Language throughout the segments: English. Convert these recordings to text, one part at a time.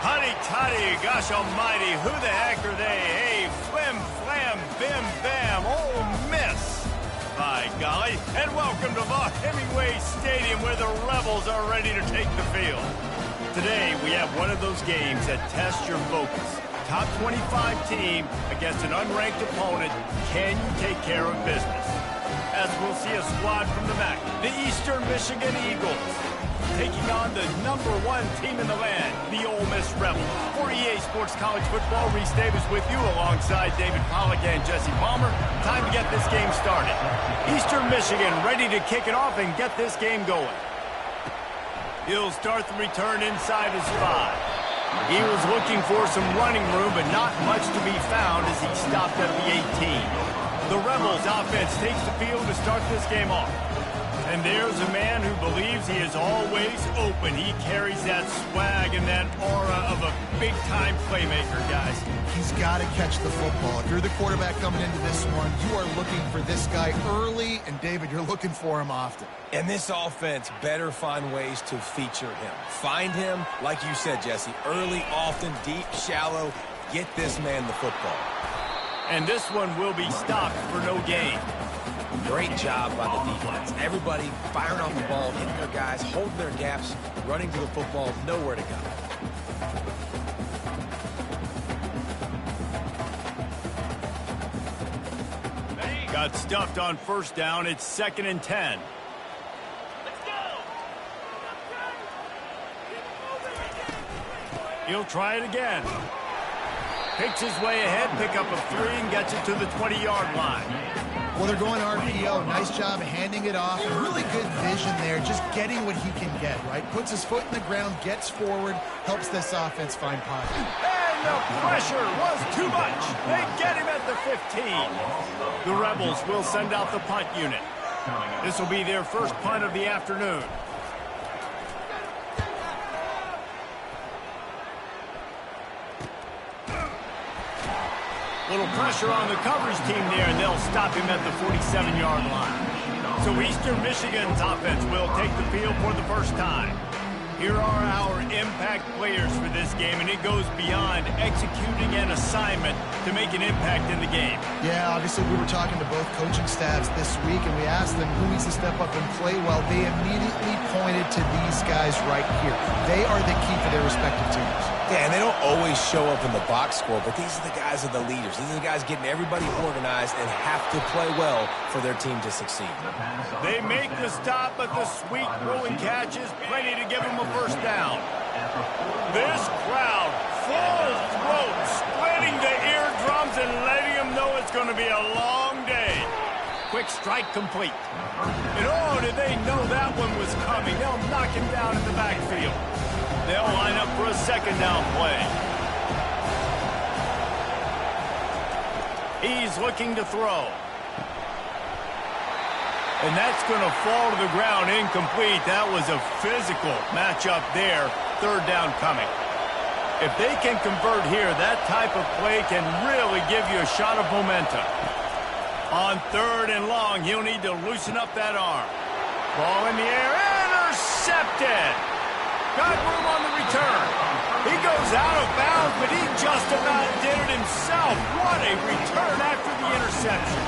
Huddy-tuddy, gosh almighty, who the heck are they? Hey, flim, flam, bim, bam, Ole Miss. By golly, and welcome to Hemingway Stadium where the Rebels are ready to take the field. Today, we have one of those games that tests your focus. Top 25 team against an unranked opponent. Can you take care of business? As we'll see a squad from the MAC, the Eastern Michigan Eagles, taking on the #1 team in the land, the Ole Miss Rebels. For EA Sports College Football, Reese Davis with you alongside David Pollack and Jesse Palmer. Time to get this game started. Eastern Michigan ready to kick it off and get this game going. He'll start the return inside his 5. He was looking for some running room, but not much to be found as he stopped at the 18. The Rebels offense takes the field to start this game off. And there's a man who believes he is always open. He carries that swag and that aura of a big-time playmaker, guys. He's got to catch the football. If you're the quarterback coming into this one, you are looking for this guy early, and David, you're looking for him often. And this offense better find ways to feature him. Find him, like you said, Jesse, early, often, deep, shallow. Get this man the football. And this one will be stopped for no gain. Great job by the defense. Everybody firing off the ball, hitting their guys, holding their gaps, running to the football, nowhere to go. Got stuffed on first down. It's 2nd and 10. He'll try it again. Picks his way ahead, pick up a 3, and gets it to the 20-yard line. Well, they're going RPO. Nice job handing it off. Really good vision there, just getting what he can get, right? Puts his foot in the ground, gets forward, helps this offense find pocket. And the pressure was too much. They get him at the 15. The Rebels will send out the punt unit. This will be their first punt of the afternoon. Little pressure on the coverage team there, and they'll stop him at the 47-yard line. So Eastern Michigan's offense will take the field for the first time. Here are our impact players for this game, and it goes beyond executing an assignment to make an impact in the game. Yeah, obviously we were talking to both coaching staffs this week, and we asked them who needs to step up and play well. They immediately pointed to these guys right here. They are the key for their respective teams. Yeah, and they don't always show up in the box score, but these are the guys that are the leaders. These are the guys getting everybody organized and have to play well for their team to succeed. They make the stop, but the sweet rolling catch is plenty to give them a first down. This crowd, full throat, splitting the eardrums and letting them know it's going to be a long day. Quick strike complete. And oh, did they know that one was coming. They'll knock him down in the backfield. They'll line up for a 2nd down play. He's looking to throw. And that's going to fall to the ground incomplete. That was a physical matchup there. 3rd down coming. If they can convert here, that type of play can really give you a shot of momentum. On 3rd and long, he'll need to loosen up that arm. Ball in the air, intercepted. Got room on the return. He goes out of bounds, but he just about did it himself. What a return after the interception.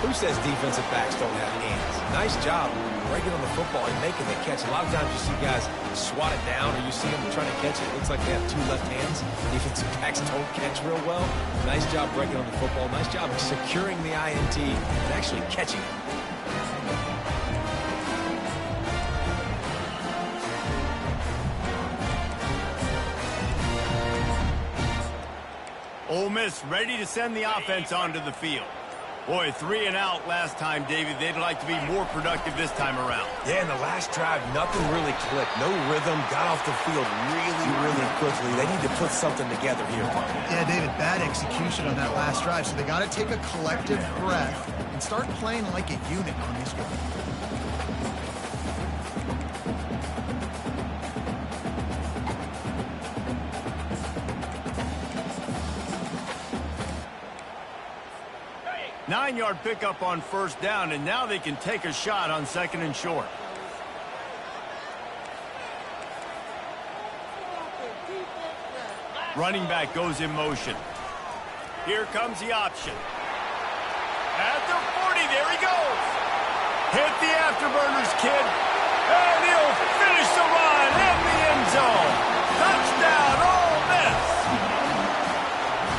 Who says defensive backs don't have hands? Nice job breaking on the football and making the catch. A lot of times you see guys swat it down or you see them trying to catch it. It looks like they have 2 left hands. Defensive backs don't catch real well. Nice job breaking on the football. Nice job securing the INT and actually catching it. Ole Miss ready to send the offense onto the field. Boy, 3 and out last time, David. They'd like to be more productive this time around. Yeah, in the last drive, nothing really clicked. No rhythm, got off the field really quickly. They need to put something together here. Yeah, David, bad execution on that last drive. So they got to take a collective breath and start playing like a unit on this one. Nine-yard pickup on first down, and now they can take a shot on 2nd and short. Running back goes in motion. Here comes the option. At the 40, there he goes. Hit the afterburners, kid. And he'll finish the run in the end zone. Touchdown, Ole Miss.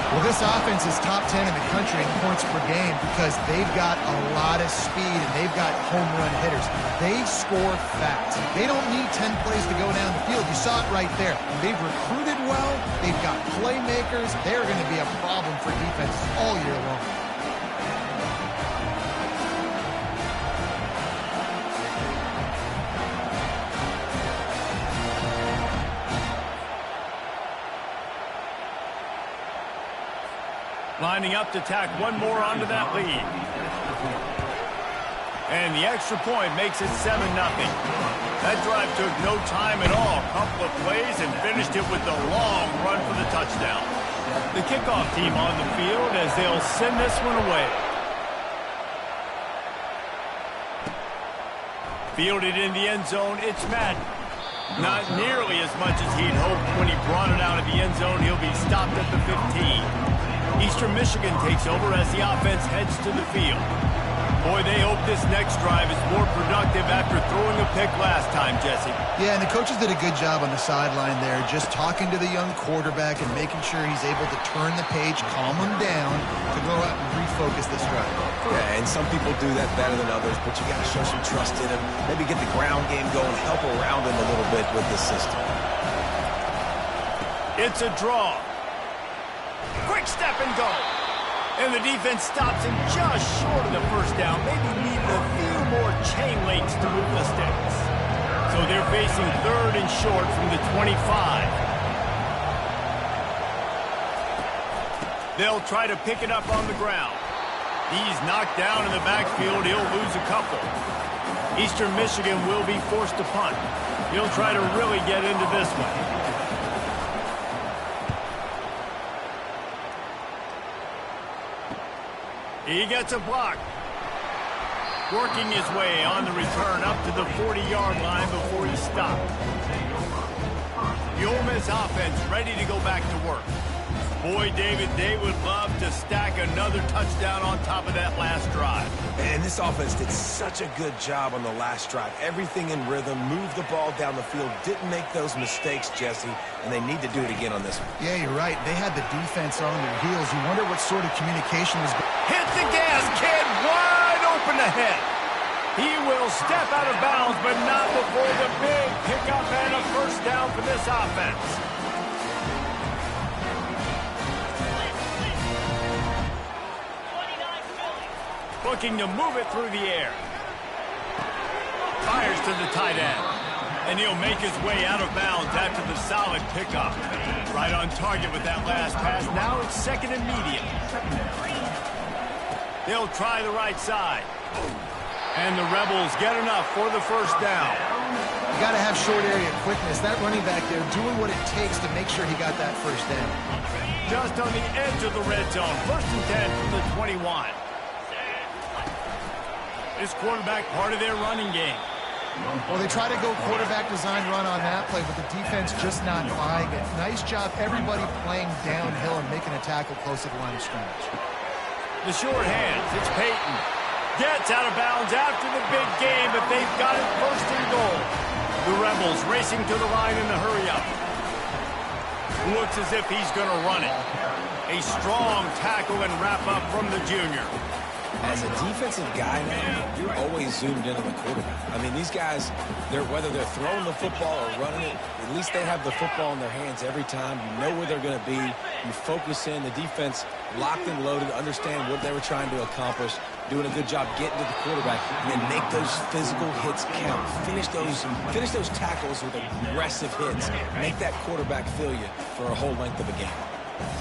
Well, this offense is top 10 in the country in points per game because they've got a lot of speed and they've got home run hitters. They score fast. They don't need 10 plays to go down the field. You saw it right there. They've recruited well. They've got playmakers. They're going to be a problem for defenses all year long. Lining up to tack one more onto that lead. And the extra point makes it 7-0. That drive took no time at all. Couple of plays and finished it with a long run for the touchdown. The kickoff team on the field as they'll send this one away. Fielded in the end zone, it's Madden. Not nearly as much as he'd hoped when he brought it out of the end zone. He'll be stopped at the 15. Eastern Michigan takes over as the offense heads to the field. Boy, they hope this next drive is more productive after throwing a pick last time, Jesse. Yeah, and the coaches did a good job on the sideline there, just talking to the young quarterback and making sure he's able to turn the page, calm him down, to go out and refocus this drive. Yeah, and some people do that better than others, but you got to show some trust in him. Maybe get the ground game going, help around him a little bit with the system. It's a draw. Quick step and go. And the defense stops him just short of the first down. Maybe need a few more chain links to move the sticks. So they're facing 3rd and short from the 25. They'll try to pick it up on the ground. He's knocked down in the backfield. He'll lose a couple. Eastern Michigan will be forced to punt. He'll try to really get into this one. He gets a block. Working his way on the return up to the 40-yard line before he stopped. The Ole Miss offense ready to go back to work. Boy, David, they would love to stack another touchdown on top of that last drive. And this offense did such a good job on the last drive. Everything in rhythm, moved the ball down the field, didn't make those mistakes, Jesse, and they need to do it again on this one. Yeah, you're right. They had the defense on their heels. You wonder what sort of communication was going on. Hit the gas, kid, wide open ahead. He will step out of bounds, but not before the big pickup and a first down for this offense. Looking to move it through the air. Fires to the tight end. And he'll make his way out of bounds after the solid pickup. Right on target with that last pass. Now it's 2nd and medium. They'll try the right side. And the Rebels get enough for the first down. You got to have short area quickness. That running back there doing what it takes to make sure he got that first down. Just on the edge of the red zone. 1st and 10 from the 21. This quarterback part of their running game. Well, they try to go quarterback design run on that play, but the defense just not buying it. Nice job, everybody playing downhill and making a tackle close to the line of scrimmage. The short hands, it's Peyton. Gets out of bounds after the big game, but they've got it 1st and goal. The Rebels racing to the line in the hurry-up. Looks as if he's going to run it. A strong tackle and wrap-up from the junior. As a defensive guy now, you're always zoomed in on the quarterback. I mean, these guys, whether they're throwing the football or running it, at least they have the football in their hands every time. You know where they're going to be. You focus in. The defense locked and loaded, understand what they were trying to accomplish, doing a good job getting to the quarterback, and then make those physical hits count. Finish those tackles with aggressive hits. Make that quarterback feel you for a whole length of a game.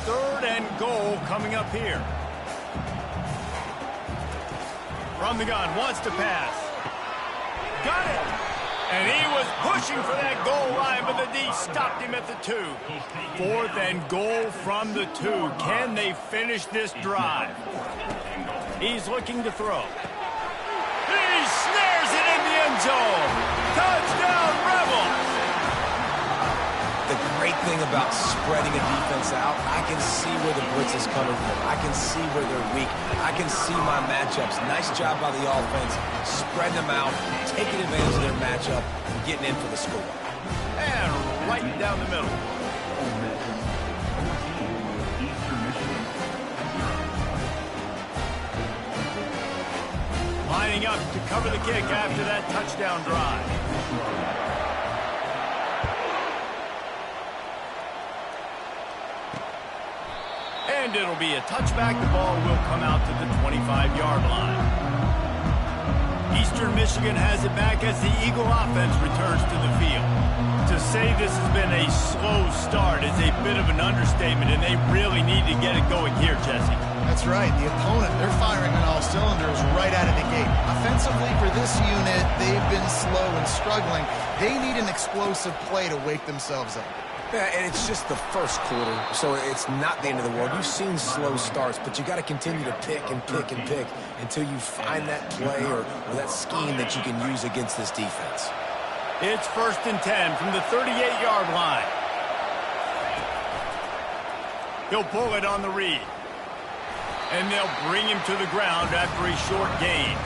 3rd and goal coming up here. From the gun, wants to pass. Got it! And he was pushing for that goal line, but the D stopped him at the 2. 4th and goal from the 2. Can they finish this drive? He's looking to throw. He snares it in the end zone. Touchdown, Rebels! The great thing about spreading a defense out, I can see where the blitz is coming from. I can see where they're weak. I can see my matchups. Nice job by the offense, spreading them out, taking advantage of their matchup, and getting in for the score. And right down the middle. Lining up to cover the kick after that touchdown drive. And it'll be a touchback. The ball will come out to the 25-yard line. Eastern Michigan has it back as the Eagle offense returns to the field. To say this has been a slow start is a bit of an understatement, and they really need to get it going here, Jesse. That's right. The opponent, they're firing on all cylinders right out of the gate. Offensively for this unit, they've been slow and struggling. They need an explosive play to wake themselves up. Yeah, and it's just the first quarter, so it's not the end of the world. You've seen slow starts, but you got to continue to pick and pick and pick until you find that play or that scheme that you can use against this defense. It's 1st and 10 from the 38-yard line. He'll pull it on the read. And they'll bring him to the ground after a short gain.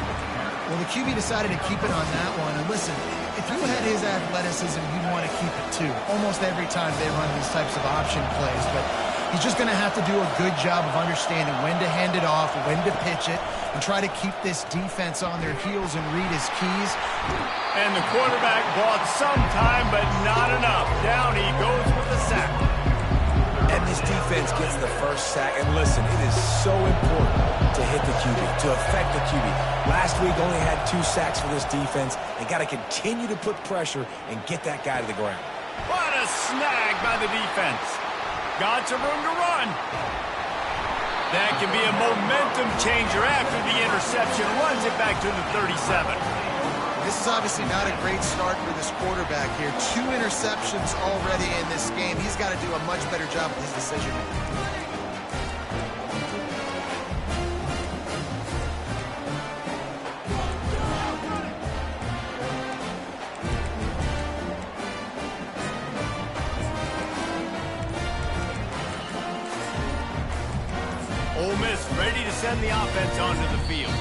Well, the QB decided to keep it on that one. And listen, if you had his athleticism, you'd want to keep it too. Almost every time they run these types of option plays. But he's just going to have to do a good job of understanding when to hand it off, when to pitch it, and try to keep this defense on their heels and read his keys. And the quarterback bought some time, but not enough. Down he goes with the sack. And this defense gets the first sack. And listen, it is so important to hit the QB, to affect the QB. Last week only had 2 sacks for this defense. They got to continue to put pressure and get that guy to the ground. What a snag by the defense. Got some room to run. That can be a momentum changer after the interception. Runs it back to the 37. This is obviously not a great start for this quarterback here. 2 interceptions already in this game. He's got to do a much better job with his decision-making. Ole Miss ready to send the offense onto the field.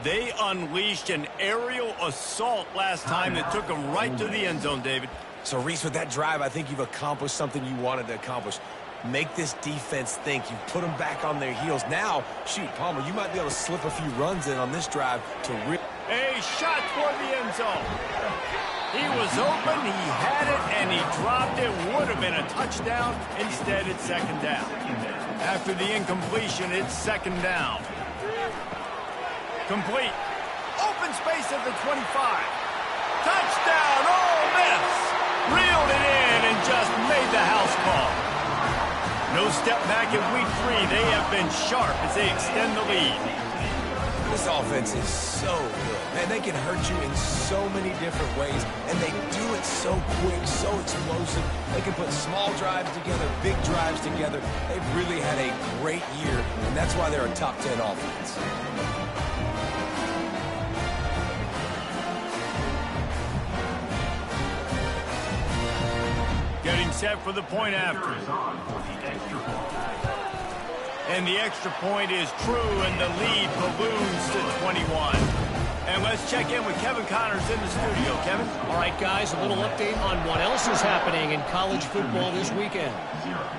They unleashed an aerial assault last time that took them right to the end zone, David. So, Reese, with that drive, I think you've accomplished something you wanted to accomplish. Make this defense think. You put them back on their heels. Now, shoot, Palmer, you might be able to slip a few runs in on this drive to a shot toward the end zone. He was open, he had it, and he dropped it. Would have been a touchdown. Instead, it's 2nd down. After the incompletion, it's 2nd down. Complete. Open space at the 25. Touchdown, Ole Miss. Reeled it in and just made the house call. No step back in week 3. They have been sharp as they extend the lead. This offense is so good. Man, they can hurt you in so many different ways, and they do it so quick, so explosive. They can put small drives together, big drives together. They've really had a great year, and that's why they're a top 10 offense. Getting set for the point after. And the extra point is true, and the lead balloons to 21. And let's check in with Kevin Connors in the studio. Kevin? All right, guys, a little update on what else is happening in college football this weekend.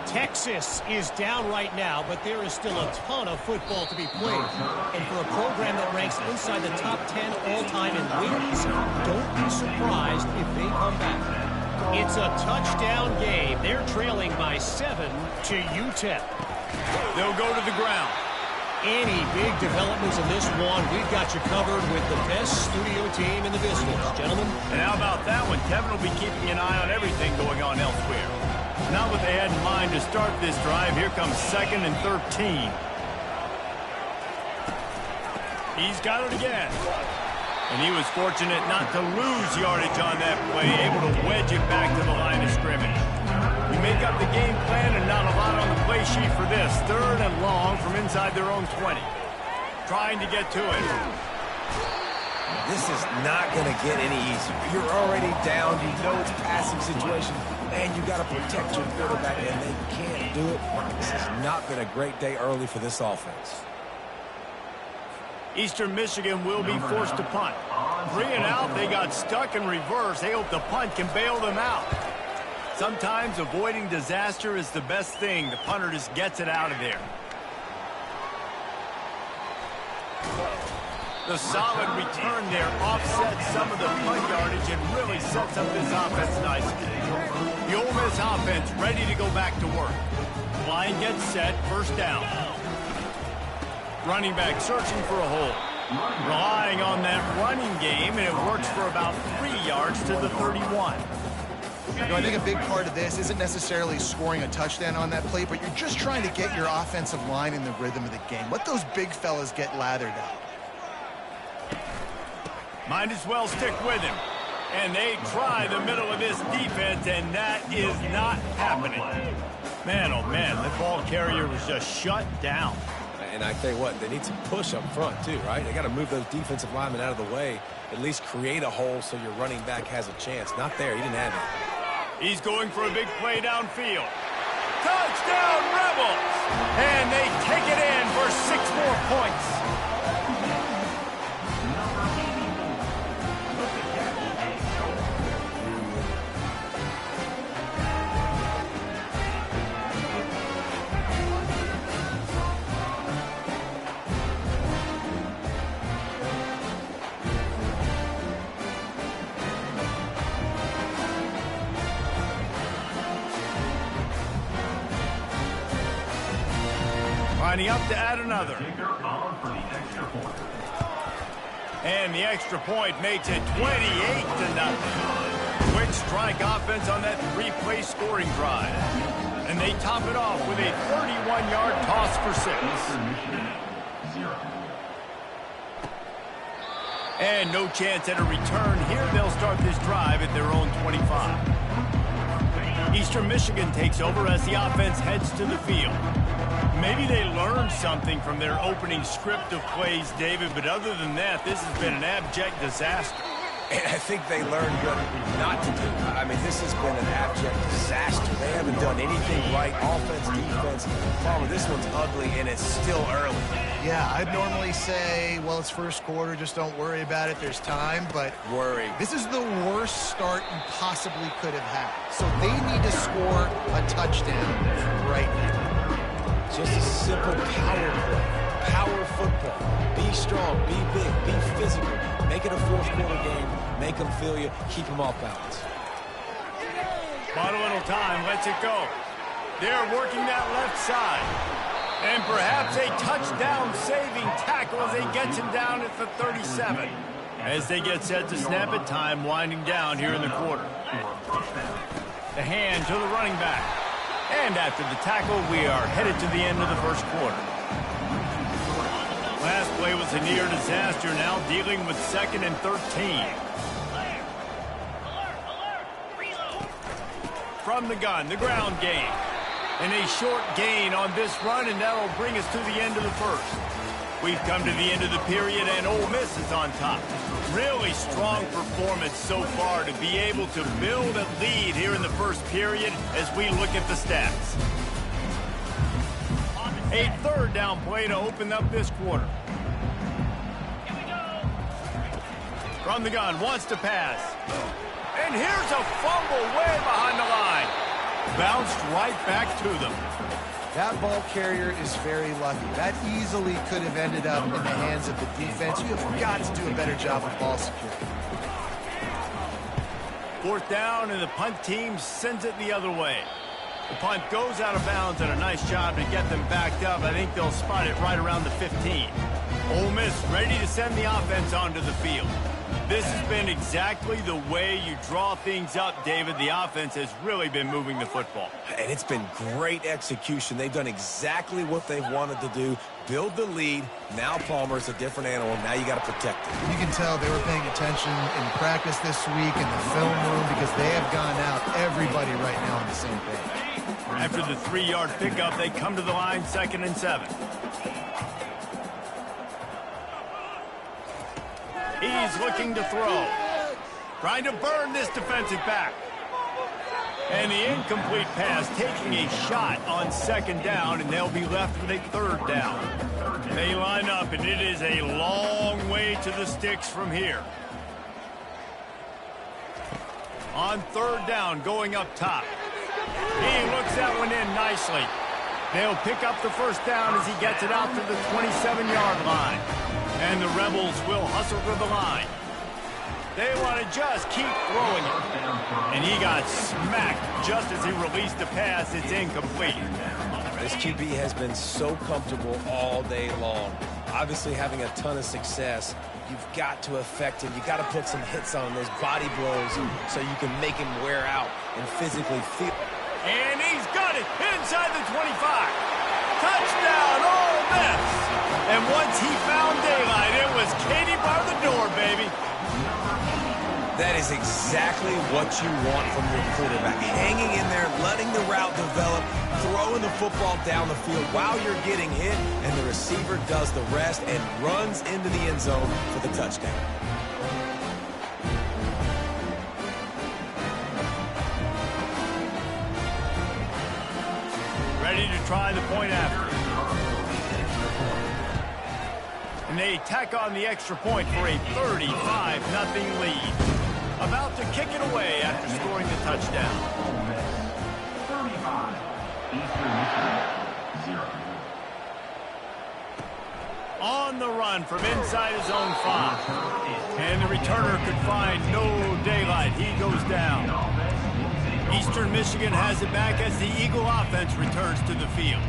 Texas is down right now, but there is still a ton of football to be played. And for a program that ranks inside the top 10 all-time in wins, don't be surprised if they come back. It's a touchdown game. They're trailing by 7 to UTEP. They'll go to the ground. Any big developments in this one, we've got you covered with the best studio team in the business. Gentlemen? And how about that one? Kevin will be keeping an eye on everything going on elsewhere. Not what they had in mind to start this drive. Here comes 2nd and 13. He's got it again. And he was fortunate not to lose yardage on that play, able to wedge it back to the line of scrimmage. We make up the game plan and not a lot on the play sheet for this. 3rd and long from inside their own 20. Trying to get to it. This is not going to get any easier. You're already down. You know it's a passing situation. And you got to protect your quarterback, and they can't do it. This has not been a great day early for this offense. Eastern Michigan will be forced to punt. 3 and out, they got stuck in reverse. They hope the punt can bail them out. Sometimes avoiding disaster is the best thing. The punter just gets it out of there. The solid return there offsets some of the punt yardage and really sets up this offense nicely. The Ole Miss offense ready to go back to work. Line gets set, first down. Running back searching for a hole. Relying on that running game, and it works for about 3 yards to the 31. You know, I think a big part of this isn't necessarily scoring a touchdown on that play, but you're just trying to get your offensive line in the rhythm of the game. Let those big fellas get lathered up. Might as well stick with him. And they try the middle of this defense, and that is not happening. Man, oh man, the ball carrier was just shut down. And I tell you what, they need some push up front too, right? They got to move those defensive linemen out of the way, at least create a hole so your running back has a chance. Not there. He didn't have it. He's going for a big play downfield. Touchdown, Rebels! And they take it in for 6 more points. Lining up to add another. And the extra point makes it 28-0. Quick strike offense on that 3-play scoring drive. And they top it off with a 31-yard toss for 6. And no chance at a return here. They'll start this drive at their own 25. Eastern Michigan takes over as the offense heads to the field. Maybe they learned something from their opening script of plays, David, but other than that, this has been an abject disaster. And I think they learned what not to do. I mean, this has been an abject disaster. They haven't done anything right, offense, defense. Palmer, this one's ugly, and it's still early. Yeah, I'd normally say, well, it's first quarter, just don't worry about it, there's time, but this is the worst start you possibly could have had. So they need to score a touchdown right now. Just a simple power play. Power football. Be strong, be big, be physical. Make it a fourth quarter game. Make them feel you. Keep them off balance. Bought a little time. Lets it go. They're working that left side. And perhaps a touchdown-saving tackle as they get him down at the 37. As they get set to snap it, time winding down here in the quarter. The hand to the running back. And after the tackle, we are headed to the end of the first quarter. Last play was a near disaster, now dealing with 2nd and 13. From the gun, the ground game. And a short gain on this run, and that'll bring us to the end of the first. We've come to the end of the period, and Ole Miss is on top. Really strong performance so far to be able to build a lead here in the first period as we look at the stats. A 3rd down play to open up this quarter. From the gun, wants to pass. And here's a fumble way behind the line. Bounced right back to them. That ball carrier is very lucky. That easily could have ended up in the hands of the defense. You have got to do a better job of ball security. 4th down, and the punt team sends it the other way. The punt goes out of bounds, and a nice job to get them backed up. I think they'll spot it right around the 15. Ole Miss ready to send the offense onto the field. This has been exactly the way you draw things up, David. The offense has really been moving the football. And it's been great execution. They've done exactly what they've wanted to do. Build the lead. Now Palmer's a different animal. Now you got to protect it. You can tell they were paying attention in practice this week in the film room because they have gone out, everybody right now on the same page. After the 3-yard pickup, they come to the line 2nd and 7. He's looking to throw. Trying to burn this defensive back. And the incomplete pass taking a shot on second down, and they'll be left with a third down. They line up, and it is a long way to the sticks from here. On third down, going up top. He looks that one in nicely. They'll pick up the first down as he gets it out to the 27-yard line. And the Rebels will hustle to the line. They want to just keep throwing it. And he got smacked just as he released the pass. It's incomplete. This QB has been so comfortable all day long. Obviously having a ton of success. You've got to affect him. You've got to put some hits on those body blows so you can make him wear out and physically feel. And he's got it inside the 25. Touchdown, Ole Miss. And once he found daylight, it was Katie bar the door, baby. That is exactly what you want from your quarterback. Hanging in there, letting the route develop, throwing the football down the field while you're getting hit, and the receiver does the rest and runs into the end zone for the touchdown. Ready to try the point after. And they tack on the extra point for a 35-0 lead. About to kick it away after scoring the touchdown. 35, Eastern Michigan, 0. On the run from inside his own 5. And the returner could find no daylight. He goes down. Eastern Michigan has it back as the Eagle offense returns to the field.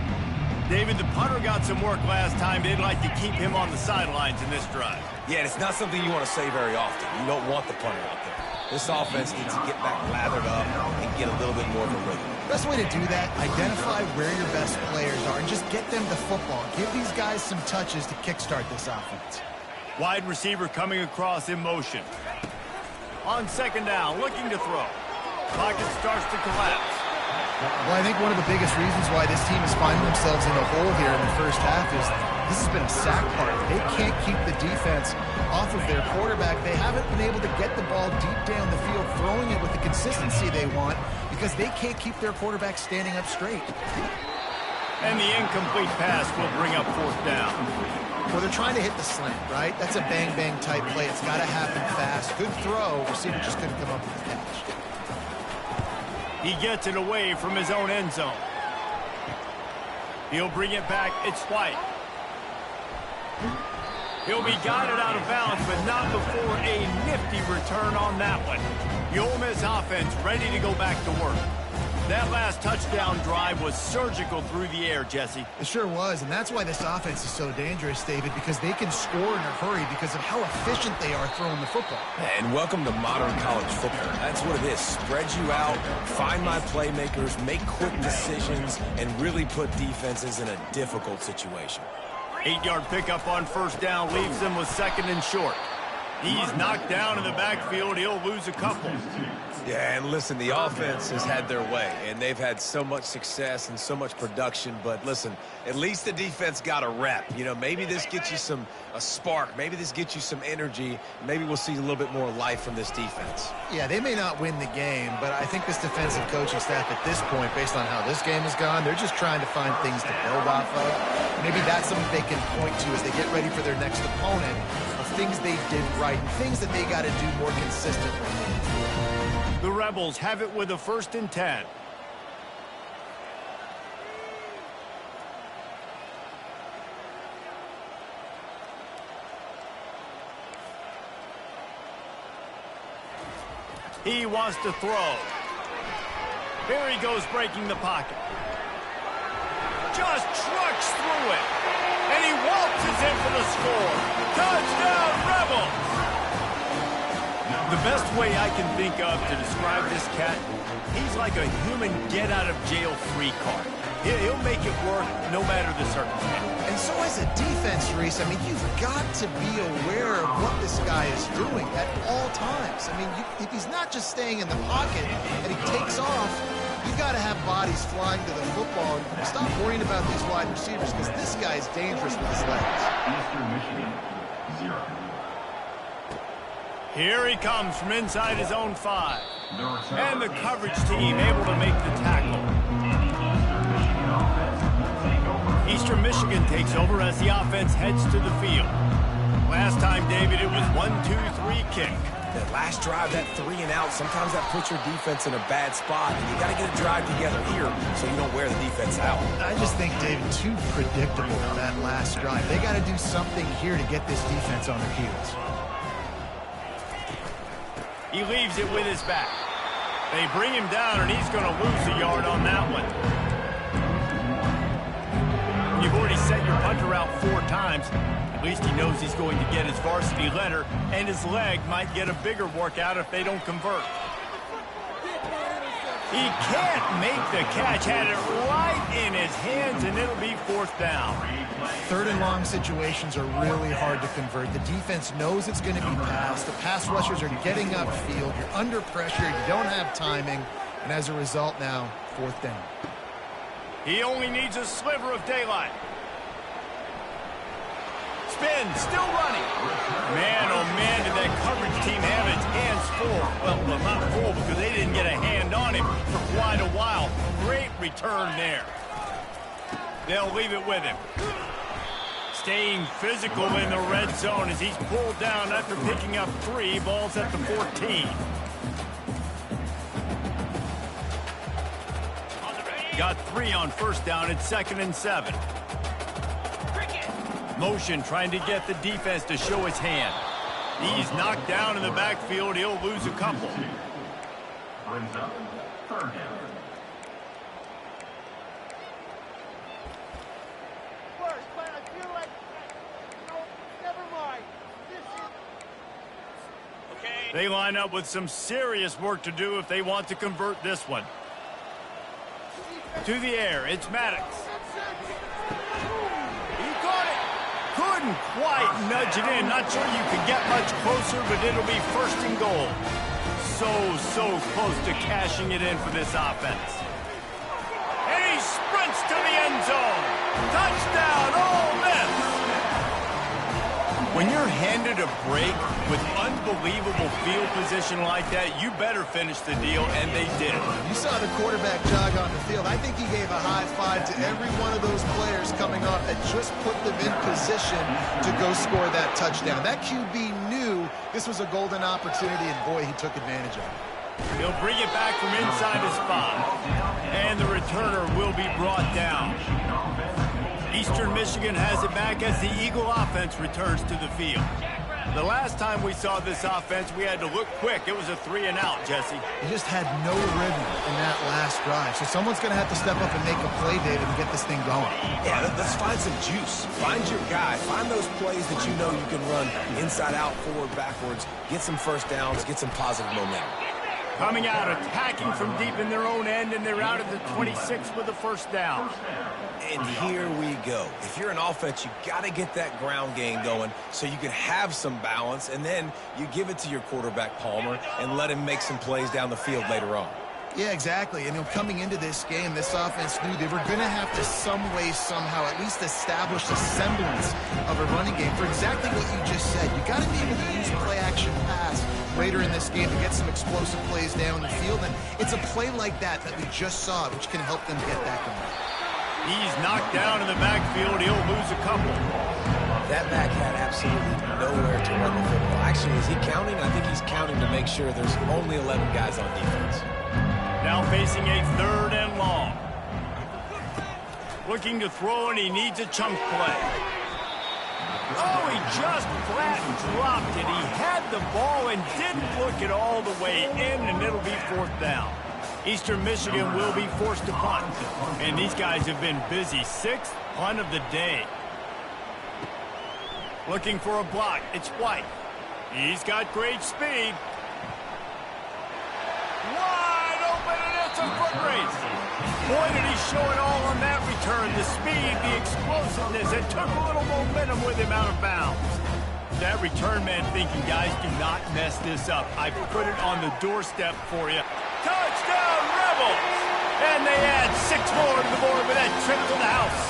David, the punter got some work last time. They'd like to keep him on the sidelines in this drive. Yeah, it's not something you want to say very often. You don't want the punter out there. This offense needs to get back lathered up and get a little bit more of a rhythm. Best way to do that, identify where your best players are and just get them the football. Give these guys some touches to kickstart this offense. Wide receiver coming across in motion. On second down, looking to throw. Pocket starts to collapse. Well, I think one of the biggest reasons why this team is finding themselves in a hole here in the first half is this has been a sack party. They can't keep the defense off of their quarterback. They haven't been able to get the ball deep down the field, throwing it with the consistency they want because they can't keep their quarterback standing up straight. And the incomplete pass will bring up fourth down. Well, they're trying to hit the slant, right? That's a bang-bang type play. It's got to happen fast. Good throw. Receiver just couldn't come up with the catch. He gets it away from his own end zone. He'll bring it back. It's White. He'll be guided out of bounds, but not before a nifty return on that one. The Ole Miss offense ready to go back to work. That last touchdown drive was surgical through the air, Jesse. It sure was, and that's why this offense is so dangerous, David, because they can score in a hurry because of how efficient they are throwing the football. And welcome to modern college football. That's what it is. Spread you out, find my playmakers, make quick decisions, and really put defenses in a difficult situation. 8-yard pickup on first down leaves them with second and short. He's knocked down in the backfield. He'll lose a couple. Yeah, and listen, the offense has had their way, and they've had so much success and so much production. But listen, at least the defense got a rep. You know, maybe this gets you a spark. Maybe this gets you some energy. Maybe we'll see a little bit more life from this defense. Yeah, they may not win the game, but I think this defensive coaching staff at this point, based on how this game has gone, they're just trying to find things to build off of. Maybe that's something they can point to as they get ready for their next opponent, of things they did right and things that they got to do more consistently. The Rebels have it with a 1st and 10. He wants to throw. Here he goes, breaking the pocket. Just trucks through it. And he waltzes in for the score. Touchdown, Rebels! The best way I can think of to describe this cat, he's like a human get-out-of-jail-free card. He'll make it work no matter the circumstance. And so as a defense, Reese, I mean, you've got to be aware of what this guy is doing at all times. I mean, if he's not just staying in the pocket and he takes off, you've got to have bodies flying to the football. And stop worrying about these wide receivers because this guy is dangerous with his legs. Eastern Michigan, 0. Here he comes from inside his own 5. And the coverage team able to make the tackle. Eastern Michigan takes over as the offense heads to the field. Last time, David, it was 1-2-3 kick. That last drive, that 3 and out, sometimes that puts your defense in a bad spot, and you got to get a drive together here so you don't wear the defense out. I just think, David, too predictable that last drive. They got to do something here to get this defense on their heels. He leaves it with his back. They bring him down, and he's going to lose a yard on that one. You've already set your punter out 4 times. At least he knows he's going to get his varsity letter, and his leg might get a bigger workout if they don't convert. He can't make the catch. Had it right in his hands, and it'll be 4th down. 3rd and long situations are really hard to convert. The defense knows it's going to be passed. The pass rushers are getting upfield. You're under pressure. You don't have timing. And as a result now, 4th down. He only needs a sliver of daylight. Spin, still running. Man, oh man, did that coverage team have its hands full. Well, not full because they didn't get a hand on him for quite a while. Great return there. They'll leave it with him. Staying physical in the red zone as he's pulled down after picking up 3 balls at the 14. Got 3 on 1st down at 2nd and 7. Motion trying to get the defense to show his hand. He's knocked down in the backfield. He'll lose a couple. Brings up 3rd down. But I feel like, never mind. They line up with some serious work to do if they want to convert this one. To the air, it's Maddox. He caught it. Couldn't quite nudge it in. Not sure you could get much closer, but it'll be 1st and goal. So close to cashing it in for this offense. And he sprints to the end zone. Touchdown, Ole Miss. When you're handed a break with unbelievable field position like that, you better finish the deal, and they did. You saw the quarterback jog on the field. I think he gave a high five to every one of those players coming off that just put them in position to go score that touchdown. That QB knew this was a golden opportunity, and boy, he took advantage of it. He'll bring it back from inside his 5, and the returner will be brought down. Eastern Michigan has it back as the Eagle offense returns to the field. The last time we saw this offense, we had to look quick. It was a 3 and out, Jesse. He just had no rhythm in that last drive. So someone's going to have to step up and make a play, David, and get this thing going. Yeah, let's find some juice. Find your guy. Find those plays that you know you can run inside out, forward, backwards. Get some 1st downs. Get some positive momentum. Coming out, attacking from deep in their own end, and they're out at the 26 with a 1st down. And here we go. If you're an offense, you got to get that ground game going so you can have some balance, and then you give it to your quarterback, Palmer, and let him make some plays down the field later on. Yeah, exactly. And coming into this game, this offense knew they were going to have to some way, somehow, at least establish a semblance of a running game for exactly what you just said. You got to be able to use play-action pass later in this game to get some explosive plays down the field. And it's a play like that we just saw, which can help them get that going. He's knocked down in the backfield. He'll lose a couple. That back had absolutely nowhere to run the football. Actually, is he counting? I think he's counting to make sure there's only 11 guys on defense. Now facing a 3rd and long. Looking to throw, and he needs a chunk play. Oh, he just flat dropped it. He had the ball and didn't look it all the way in, and it'll be 4th down. Eastern Michigan will be forced to punt. And these guys have been busy. 6th punt of the day. Looking for a block. It's White. He's got great speed. Wide open, and it's a foot race. Boy, did he show it all on that return. The speed, the explosiveness. It took a little momentum with him out of bounds. That return man thinking, guys, do not mess this up. I put it on the doorstep for you. Touchdown, Rebels! And they add 6 more to the board with that trip to the house.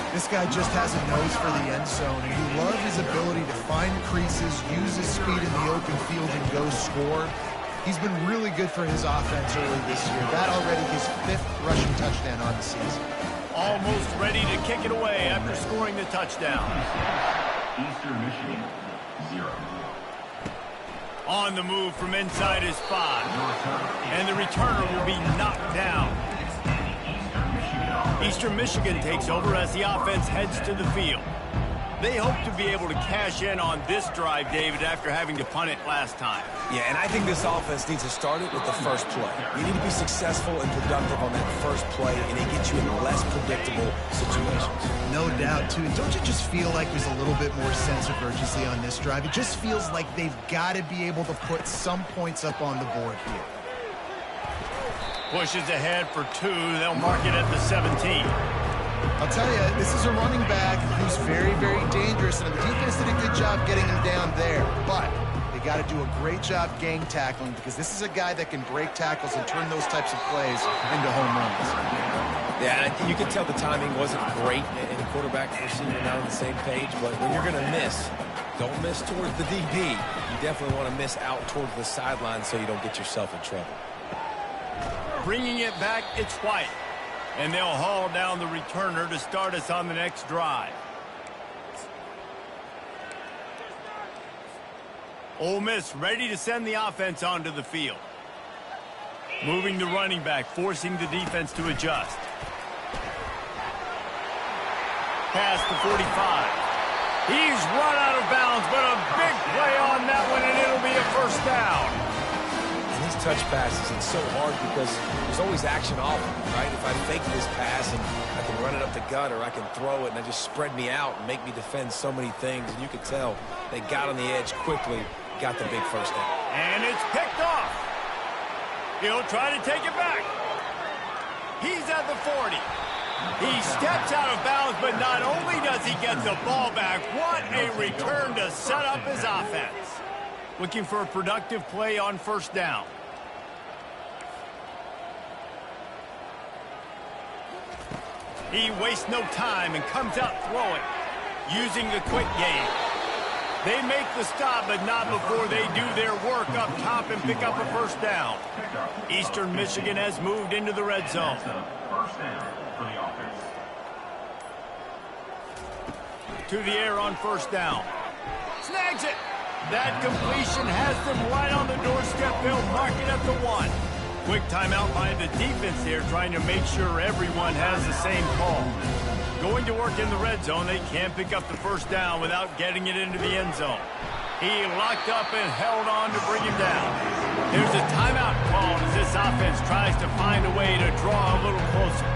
This guy just has a nose for the end zone, and you love his ability to find creases, use his speed in the open field, and go score. He's been really good for his offense early this year. That already his 5th rushing touchdown on the season. Almost ready to kick it away after scoring the touchdown. Eastern Michigan, 0. On the move from inside his 5. And the returner will be knocked down. Eastern Michigan takes over as the offense heads to the field. They hope to be able to cash in on this drive, David, after having to punt it last time. Yeah, and I think this offense needs to start it with the first play. You need to be successful and productive on that first play, and it gets you in less predictable situations. No doubt, too. And don't you just feel like there's a little bit more sense of urgency on this drive? It just feels like they've got to be able to put some points up on the board here. Pushes ahead for 2. They'll mark it at the 17. I'll tell you, this is a running back who's very, very dangerous, and the defense did a good job getting him down there. But they got to do a great job gang tackling, because this is a guy that can break tackles and turn those types of plays into home runs. Yeah, you can tell the timing wasn't great, and the quarterback and receiver not on the same page. But when you're going to miss, don't miss towards the DB. You definitely want to miss out towards the sideline so you don't get yourself in trouble. Bringing it back, it's White. And they'll haul down the returner to start us on the next drive. Ole Miss ready to send the offense onto the field. Moving the running back, forcing the defense to adjust. Past the 45. He's run out of bounds, but a big play on that one, and it'll be a first down. These touch passes, it's so hard because there's always action off of it, right? If I fake this pass and I can run it up the gut, or I can throw it and I just spread me out and make me defend so many things, and you could tell they got on the edge quickly, got the big first down. And it's picked off. He'll try to take it back. He's at the 40. He steps out of bounds, but not only does he get the ball back, what a return to set up his offense. Looking for a productive play on first down. He wastes no time and comes out throwing, using the quick game. They make the stop, but not before they do their work up top and pick up a first down. Eastern Michigan has moved into the red zone. First down for the offense. To the air on first down. Snags it. That completion has them right on the doorstep. They'll mark it at the 1. Quick timeout by the defense here, trying to make sure everyone has the same call. Going to work in the red zone, they can't pick up the first down without getting it into the end zone. He locked up and held on to bring him down. There's a timeout called as this offense tries to find a way to draw a little closer.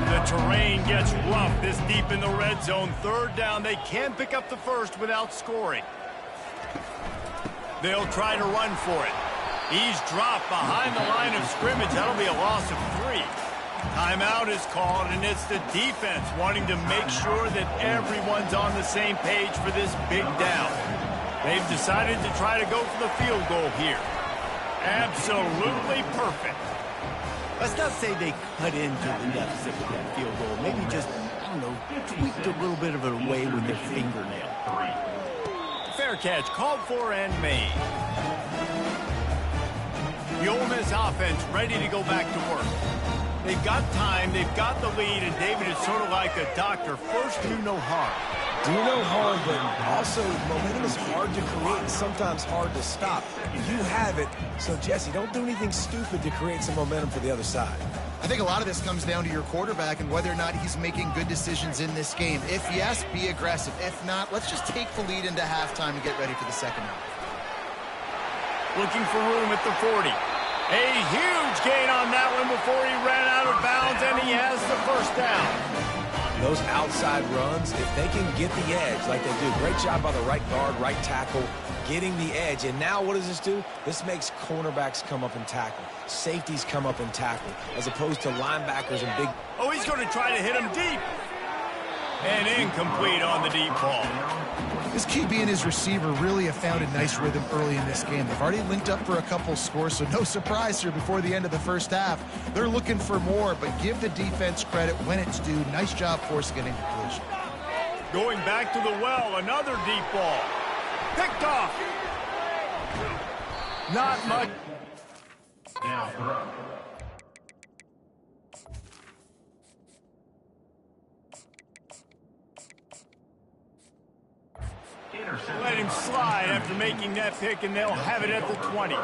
The terrain gets rough this deep in the red zone. Third down, they can't pick up the first without scoring. They'll try to run for it. He's dropped behind the line of scrimmage. That'll be a loss of 3. Timeout is called, and it's the defense wanting to make sure that everyone's on the same page for this big down. They've decided to try to go for the field goal here. Absolutely perfect. Let's not say they cut into the deficit with that field goal. Maybe just, I don't know, tweaked a little bit of it away with their fingernail. Fair catch, called for and made. The Ole Miss offense ready to go back to work. They've got time, they've got the lead, and David is sort of like a doctor. First, do no harm. Do no harm, but also momentum is hard to create and sometimes hard to stop. You have it, so Jesse, don't do anything stupid to create some momentum for the other side. I think a lot of this comes down to your quarterback and whether or not he's making good decisions in this game. If yes, be aggressive. If not, let's just take the lead into halftime and get ready for the second half. Looking for room at the 40. A huge gain on that one before he ran out of bounds, and he has the first down. Those outside runs, if they can get the edge like they do, great job by the right guard, right tackle, getting the edge. And now what does this do? This makes cornerbacks come up and tackle. Safeties come up and tackle, as opposed to linebackers and big. Oh, he's going to try to hit him deep. And incomplete on the deep ball. This QB and his receiver really have found a nice rhythm early in this game. They've already linked up for a couple scores, so no surprise here before the end of the first half. They're looking for more, but give the defense credit when it's due. Nice job forcing it into completion. Going back to the well, another deep ball. Picked off. Not much. Now throw. Let him slide after making that pick, and they'll have it at the 20.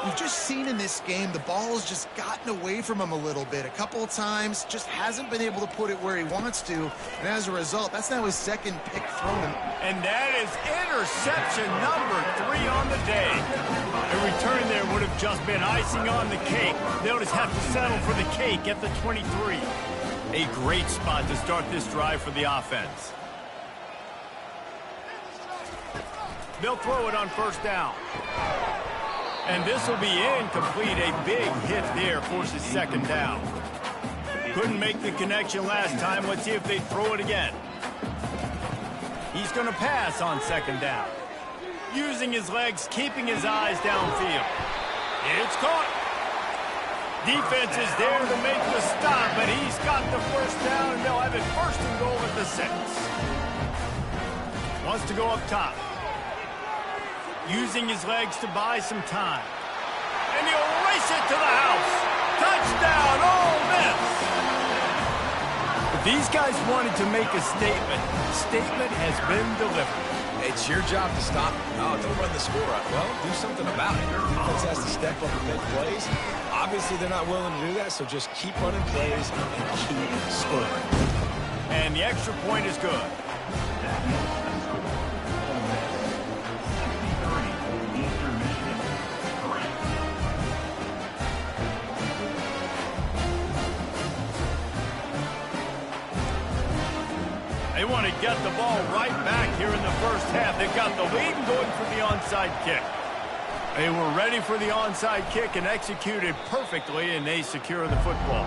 We've just seen in this game the ball has just gotten away from him a little bit. A couple of times, just hasn't been able to put it where he wants to. And as a result, that's now his second pick thrown. And that is interception number 3 on the day. A return there would have just been icing on the cake. They'll just have to settle for the cake at the 23. A great spot to start this drive for the offense. They'll throw it on first down. And this will be incomplete. A big hit there forces second down. Couldn't make the connection last time. Let's see if they throw it again. He's going to pass on second down. Using his legs, keeping his eyes downfield. It's caught. Defense is there to make the stop, but he's got the first down, and they'll have it first and goal at the 6. Wants to go up top. Using his legs to buy some time. And he'll race it to the house. Touchdown, Ole Miss! If these guys wanted to make a statement, the statement has been delivered. It's your job to stop. Oh, don't run the score up. Well, do something about it. The defense has to step up and make plays. Obviously, they're not willing to do that, so just keep running plays and keep scoring. And the extra point is good. They want to get the ball right back here in the first half. They've got the lead and going for the onside kick. They were ready for the onside kick and executed perfectly, and they secure the football.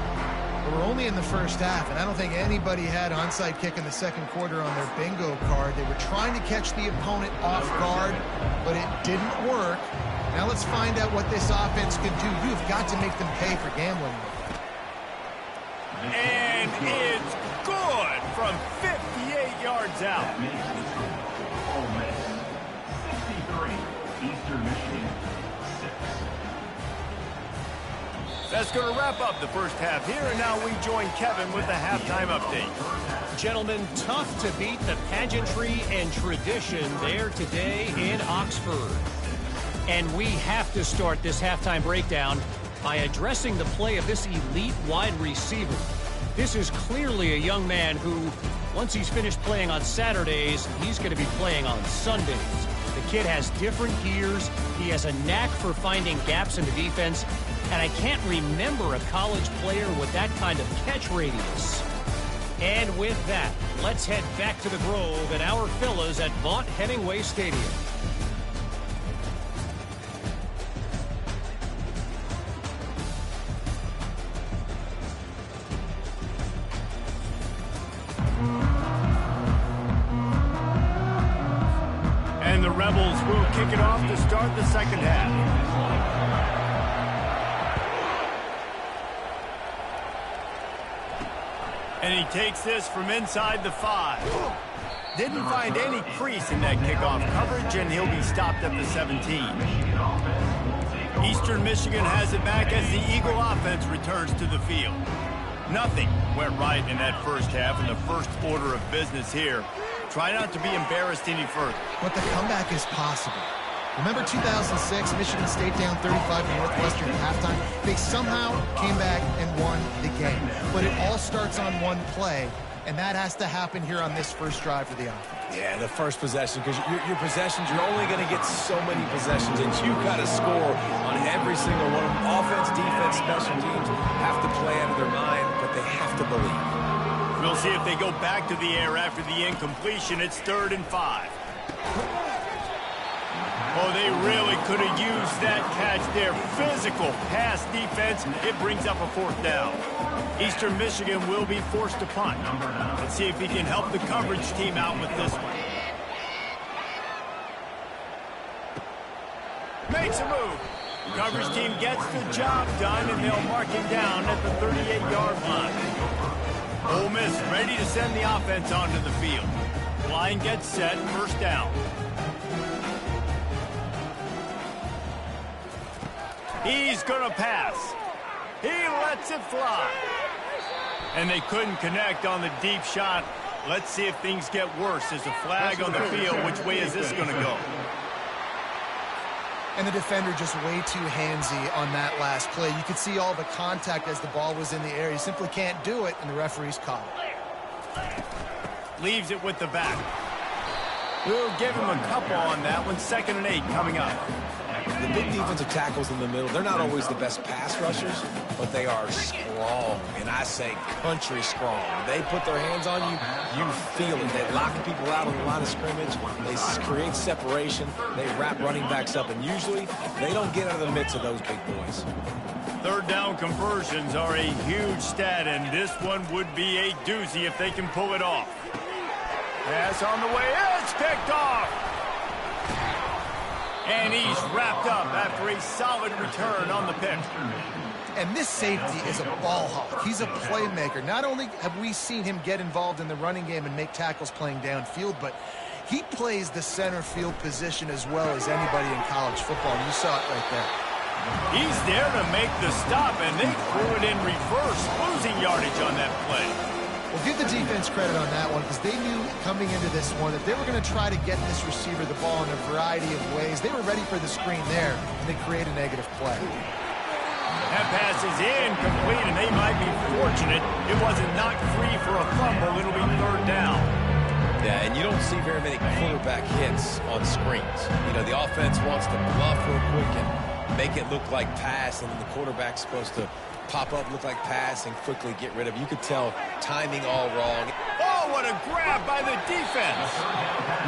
We're only in the first half, and I don't think anybody had onside kick in the second quarter on their bingo card. They were trying to catch the opponent off guard, but it didn't work. Now let's find out what this offense can do. You've got to make them pay for gambling. And it's good from 58 yards out. Ole Miss 63, Eastern Michigan 6. That's going to wrap up the first half here, and now we join Kevin with the halftime update. Gentlemen, tough to beat the pageantry and tradition there today in Oxford. And we have to start this halftime breakdown by addressing the play of this elite wide receiver. This is clearly a young man who, once he's finished playing on Saturdays, he's going to be playing on Sundays. The kid has different gears. He has a knack for finding gaps in the defense. And I can't remember a college player with that kind of catch radius. And with that, let's head back to the Grove and our fellas at Vaught Hemingway Stadium. And the Rebels will kick it off to start the second half. And he takes this from inside the 5. Didn't find any crease in that kickoff coverage, and he'll be stopped at the 17. Eastern Michigan has it back as the Eagle offense returns to the field. Nothing went right in that first half, and the first order of business here. Try not to be embarrassed any further. But the comeback is possible. Remember 2006, Michigan State down 35 to Northwestern at halftime? They somehow came back and won the game. But it all starts on one play, and that has to happen here on this first drive for the offense. Yeah, the first possession, because your possessions, you're only going to get so many possessions, and you've got to score on every single one of them. Offense, defense, special teams have to play out of their mind, but they have to believe. We'll see if they go back to the air after the incompletion. It's 3rd and 5. Oh, they really could have used that catch there. Physical pass defense. It brings up a 4th down. Eastern Michigan will be forced to punt. Let's see if he can help the coverage team out with this one. Makes a move. Coverage team gets the job done, and they'll mark him down at the 38-yard line. Ole Miss ready to send the offense onto the field. Line gets set, first down. He's going to pass. He lets it fly. And they couldn't connect on the deep shot. Let's see if things get worse. There's a flag on the field. Which way is this going to go? And the defender just way too handsy on that last play. You could see all the contact as the ball was in the air. He simply can't do it, and the referee's caught it. Leaves it with the back. We'll give him a couple on that one. 2nd and 8 coming up. The big defensive tackles in the middle, they're not always the best pass rushers, but they are strong, and I say country strong. When they put their hands on you, you feel it. They lock people out on the line of scrimmage. They create separation. They wrap running backs up, and usually they don't get out of the midst of those big boys. 3rd down conversions are a huge stat, and this one would be a doozy if they can pull it off. Pass on the way. It's picked off. And he's wrapped up after a solid return on the pick. And this safety is a ball hawk. He's a playmaker. Not only have we seen him get involved in the running game and make tackles playing downfield, but he plays the center field position as well as anybody in college football. You saw it right there. He's there to make the stop, and they threw it in reverse, losing yardage on that play. Well, give the defense credit on that one because they knew coming into this one that they were going to try to get this receiver the ball in a variety of ways. They were ready for the screen there, and they create a negative play. That pass is incomplete, and they might be fortunate it wasn't knocked free for a fumble. It'll be 3rd down. Yeah, and you don't see very many quarterback hits on screens. You know, the offense wants to bluff real quick and make it look like pass, and then the quarterback's supposed to pop up, look like pass, and quickly get rid of it. You could tell timing all wrong. Oh, what a grab by the defense.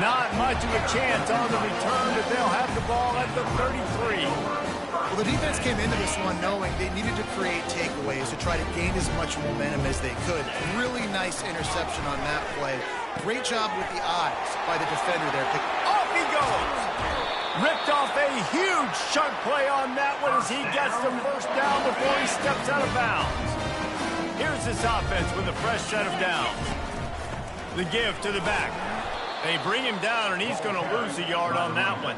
Not much of a chance on the return, but they'll have the ball at the 33. Well, the defense came into this one knowing they needed to create takeaways to try to gain as much momentum as they could. Really nice interception on that play. Great job with the eyes by the defender there. Off he goes. Ripped off a huge chunk play on that one as he gets the 1st down before he steps out of bounds. Here's this offense with a fresh set of downs. The give to the back. They bring him down, and he's going to lose a yard on that one.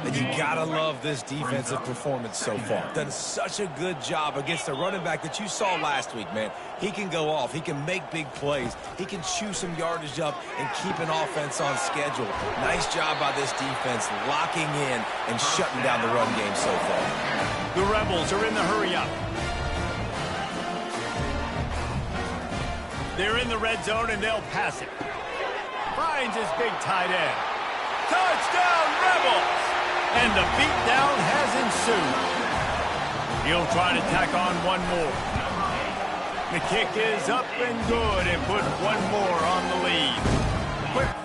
And you gotta love this defensive performance so far. Done such a good job against the running back that you saw last week, man. He can go off. He can make big plays. He can chew some yardage up and keep an offense on schedule. Nice job by this defense locking in and shutting down the run game so far. The Rebels are in the hurry-up. They're in the red zone, and they'll pass it. Finds his big tight end. Touchdown, Rebels! And the beatdown has ensued. He'll try to tack on one more. The kick is up and good and put one more on the lead. Quick.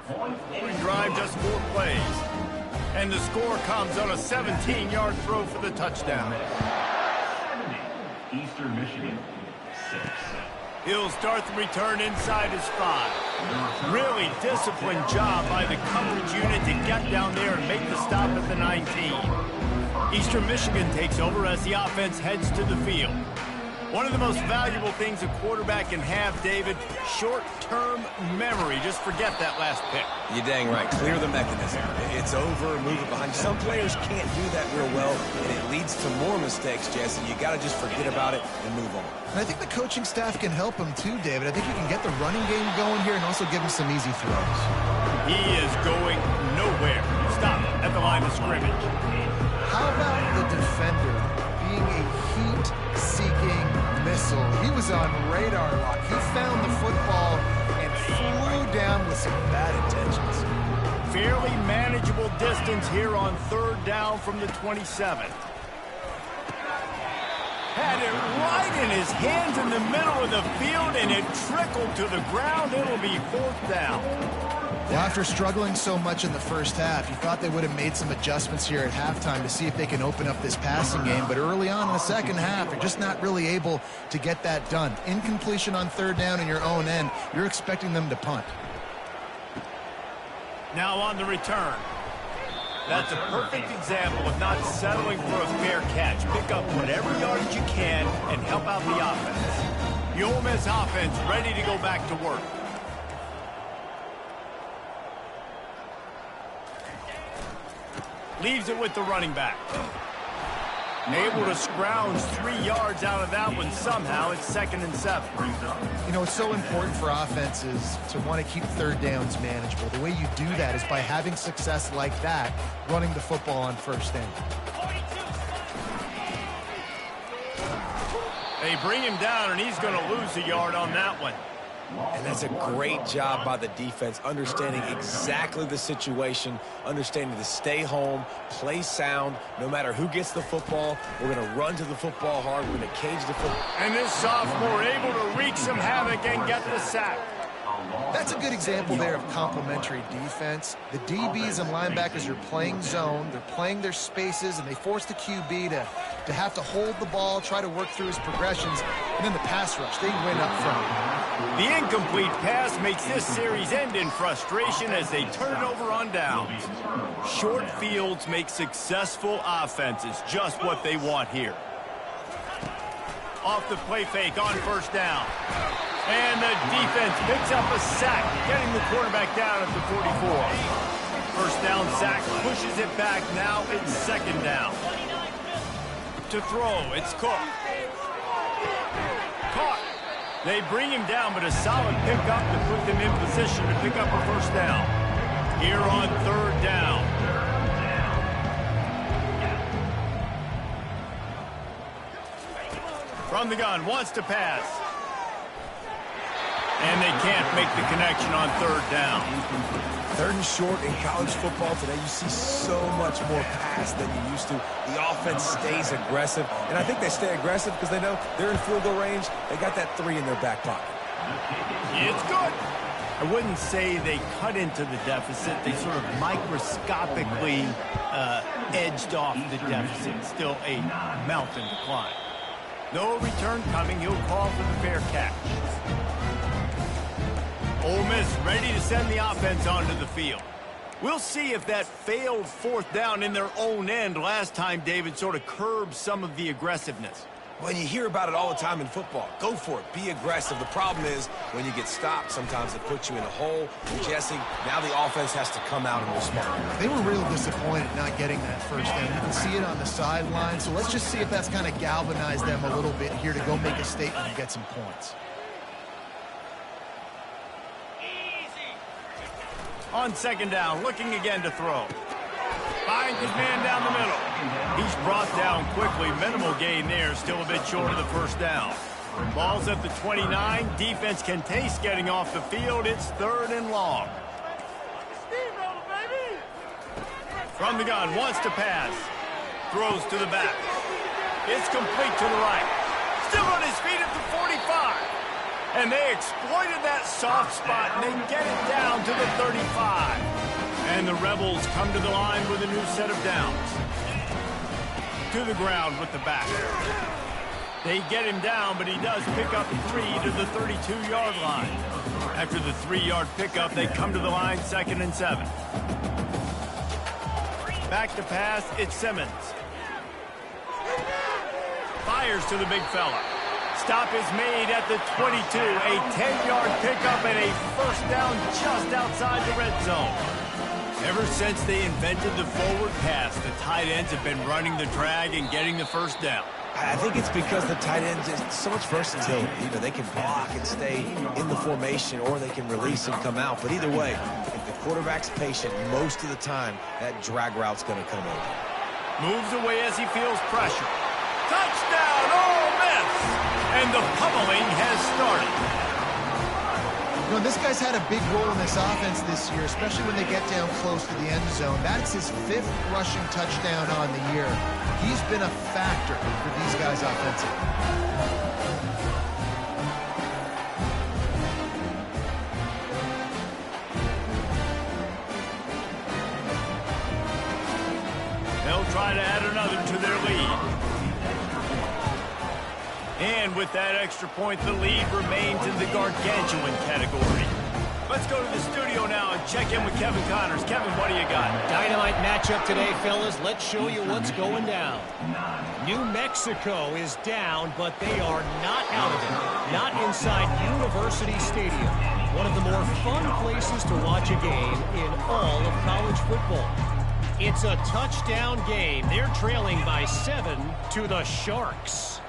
Drive just 4 plays. And the score comes on a 17-yard throw for the touchdown. 70, Eastern Michigan, 6. He'll start the return inside his 5. Really disciplined job by the coverage unit to get down there and make the stop at the 19. Eastern Michigan takes over as the offense heads to the field. One of the most valuable things a quarterback can have, David, short-term memory. Just forget that last pick. You're dang right. Clear the mechanism. It's over, move it behind you. Some players can't do that real well, and it leads to more mistakes, Jesse. You got to just forget about it and move on. And I think the coaching staff can help him too, David. I think you can get the running game going here and also give him some easy throws. He is going nowhere. Stop at the line of scrimmage. How about the defender being a heat-seeking missile? He was on radar lock. He found the football and flew down with some bad intentions. Fairly manageable distance here on 3rd down from the 27. Had it right in his hands in the middle of the field, and it trickled to the ground. It'll be 4th down. Well, after struggling so much in the first half, you thought they would have made some adjustments here at halftime to see if they can open up this passing game. But early on in the second half, they're just not really able to get that done. Incompletion on 3rd down in your own end, you're expecting them to punt. Now on the return. That's a perfect example of not settling for a fair catch. Pick up whatever yardage you can and help out the offense. The Ole Miss offense ready to go back to work. Leaves it with the running back. Able to scrounge 3 yards out of that one somehow. It's 2nd and 7. You know, it's so important for offenses to want to keep 3rd downs manageable. The way you do that is by having success like that, running the football on 1st down. They bring him down, and he's going to lose a yard on that one. And that's a great job by the defense, understanding exactly the situation, understanding to stay home, play sound. No matter who gets the football, we're going to run to the football hard. We're going to cage the football. And this sophomore able to wreak some havoc and get the sack. That's a good example there of complementary defense. The DBs and linebackers are playing zone, they're playing their spaces, and they force the QB to have to hold the ball, try to work through his progressions, and then the pass rush, they win up front. The incomplete pass makes this series end in frustration as they turn it over on downs. Short fields make successful offenses just what they want here. Off the play fake on 1st down. And the defense picks up a sack, getting the quarterback down at the 44. 1st down sack, pushes it back. Now it's 2nd down. To throw, it's Cook. Caught. They bring him down, but a solid pickup to put them in position to pick up a 1st down. Here on 3rd down. From the gun, wants to pass. And they can't make the connection on 3rd down. 3rd and short in college football today, you see so much more pass than you used to. The offense stays aggressive, and I think they stay aggressive because they know they're in field goal range. They got that 3 in their back pocket. It's good. I wouldn't say they cut into the deficit. They sort of microscopically edged off the deficit. Still a mountain to climb. No return coming. He'll call for the fair catch. Ole Miss ready to send the offense onto the field. We'll see if that failed 4th down in their own end last time, David, sort of curbed some of the aggressiveness. Well, you hear about it all the time in football. Go for it. Be aggressive. The problem is when you get stopped, sometimes it puts you in a hole. And Jesse, now the offense has to come out and respond. They were real disappointed not getting that 1st down. You can see it on the sideline. So let's just see if that's kind of galvanized them a little bit here to go make a statement and get some points. On 2nd down, looking again to throw. Finds his man down the middle. He's brought down quickly. Minimal gain there. Still a bit short of the 1st down. Ball's at the 29. Defense can taste getting off the field. It's 3rd and long. From the gun, wants to pass. Throws to the back. It's complete to the right. Still on his feet at the 45. And they exploited that soft spot, and they get it down to the 35. And the Rebels come to the line with a new set of downs. To the ground with the back. They get him down, but he does pick up 3 to the 32-yard line. After the 3-yard pickup, they come to the line 2nd and 7. Back to pass, it's Simmons. Fires to the big fella. Stop is made at the 22. A 10-yard pickup and a first down just outside the red zone. Ever since they invented the forward pass, the tight ends have been running the drag and getting the first down. I think it's because the tight ends is so much versatility. They can block and stay in the formation, or they can release and come out. But either way, if the quarterback's patient, most of the time, that drag route's going to come over. Moves away as he feels pressure. Touchdown, Ole Miss! And the pummeling has started. You know, this guy's had a big role in this offense this year, especially when they get down close to the end zone. That's his 5th rushing touchdown on the year. He's been a factor for these guys offensively. They'll try to add another to their lead. And with that extra point, the lead remains in the gargantuan category. Let's go to the studio now and check in with Kevin Connors. Kevin, what do you got? Dynamite matchup today, fellas. Let's show you what's going down. New Mexico is down, but they are not out of it. Not inside University Stadium. One of the more fun places to watch a game in all of college football. It's a touchdown game. They're trailing by 7 to the Sharks.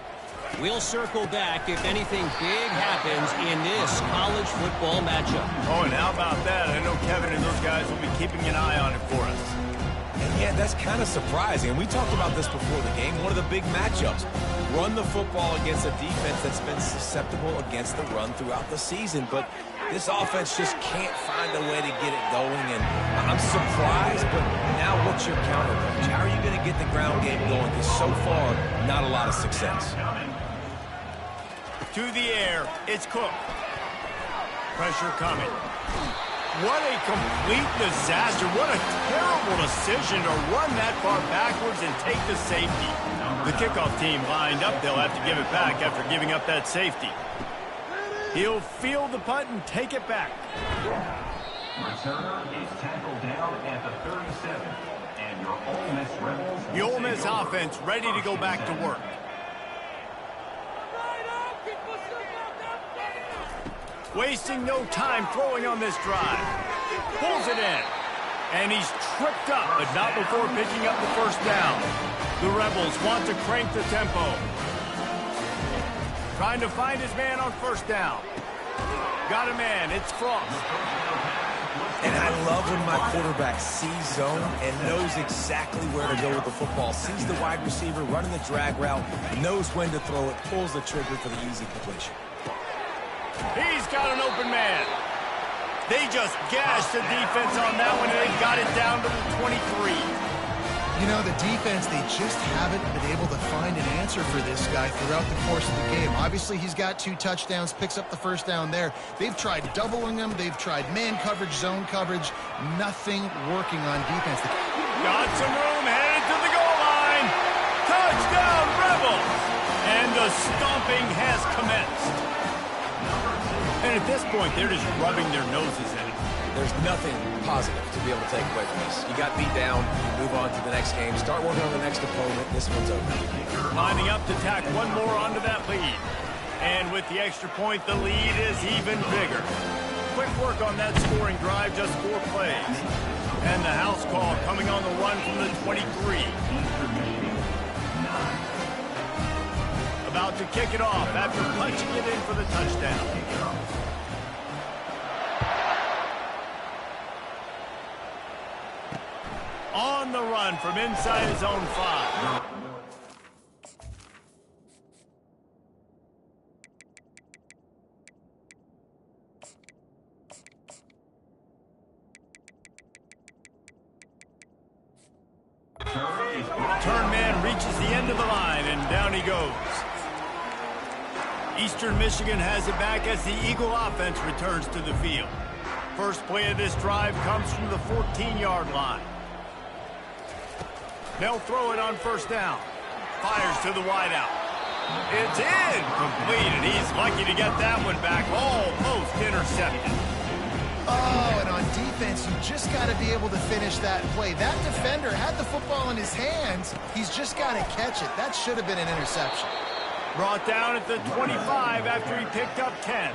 We'll circle back if anything big happens in this college football matchup. Oh, and how about that? I know Kevin and those guys will be keeping an eye on it for us. And yeah, that's kind of surprising. And we talked about this before the game. One of the big matchups. Run the football against a defense that's been susceptible against the run throughout the season. But this offense just can't find a way to get it going. And I'm surprised, but now what's your counter punch? How are you going to get the ground game going? Because so far, not a lot of success. To the air, it's Cook. Pressure coming. What a complete disaster. What a terrible decision to run that far backwards and take the safety. The kickoff team lined up. They'll have to give it back after giving up that safety. He'll field the punt and take it back. Returner is tackled down at the 37. And your Ole Miss Rebels... The Ole Miss offense ready to go back to work. Wasting no time throwing on this drive. Pulls it in. And he's tripped up, but not before picking up the first down. The Rebels want to crank the tempo. Trying to find his man on first down. Got a man. It's Frost. And I love when my quarterback sees zone and knows exactly where to go with the football. Sees the wide receiver running the drag route, knows when to throw it, pulls the trigger for the easy completion. He's got an open man. They just gashed the defense on that one, and they got it down to the 23. You know, the defense, they just haven't been able to find an answer for this guy throughout the course of the game. Obviously, he's got 2 touchdowns, picks up the first down there. They've tried doubling him. They've tried man coverage, zone coverage. Nothing working on defense. Got some room, headed to the goal line. Touchdown, Rebels! And the stomping has commenced. And at this point, they're just rubbing their noses in it. There's nothing positive to be able to take away from this. You got beat down, you move on to the next game, start working on the next opponent. This one's over. Lining up to tack one more onto that lead. And with the extra point, the lead is even bigger. Quick work on that scoring drive, just 4 plays. And the house call coming on the run from the 23. About to kick it off after punching it in for the touchdown. On the run from inside his own 5. Turn man reaches the end of the line, and down he goes. Eastern Michigan has it back as the Eagle offense returns to the field. First play of this drive comes from the 14-yard line. They'll throw it on first down. Fires to the wideout. It's incomplete, and he's lucky to get that one back. Almost intercepted. Oh, and on defense, you just got to be able to finish that play. That defender had the football in his hands. He's just got to catch it. That should have been an interception. Brought down at the 25 after he picked up 10.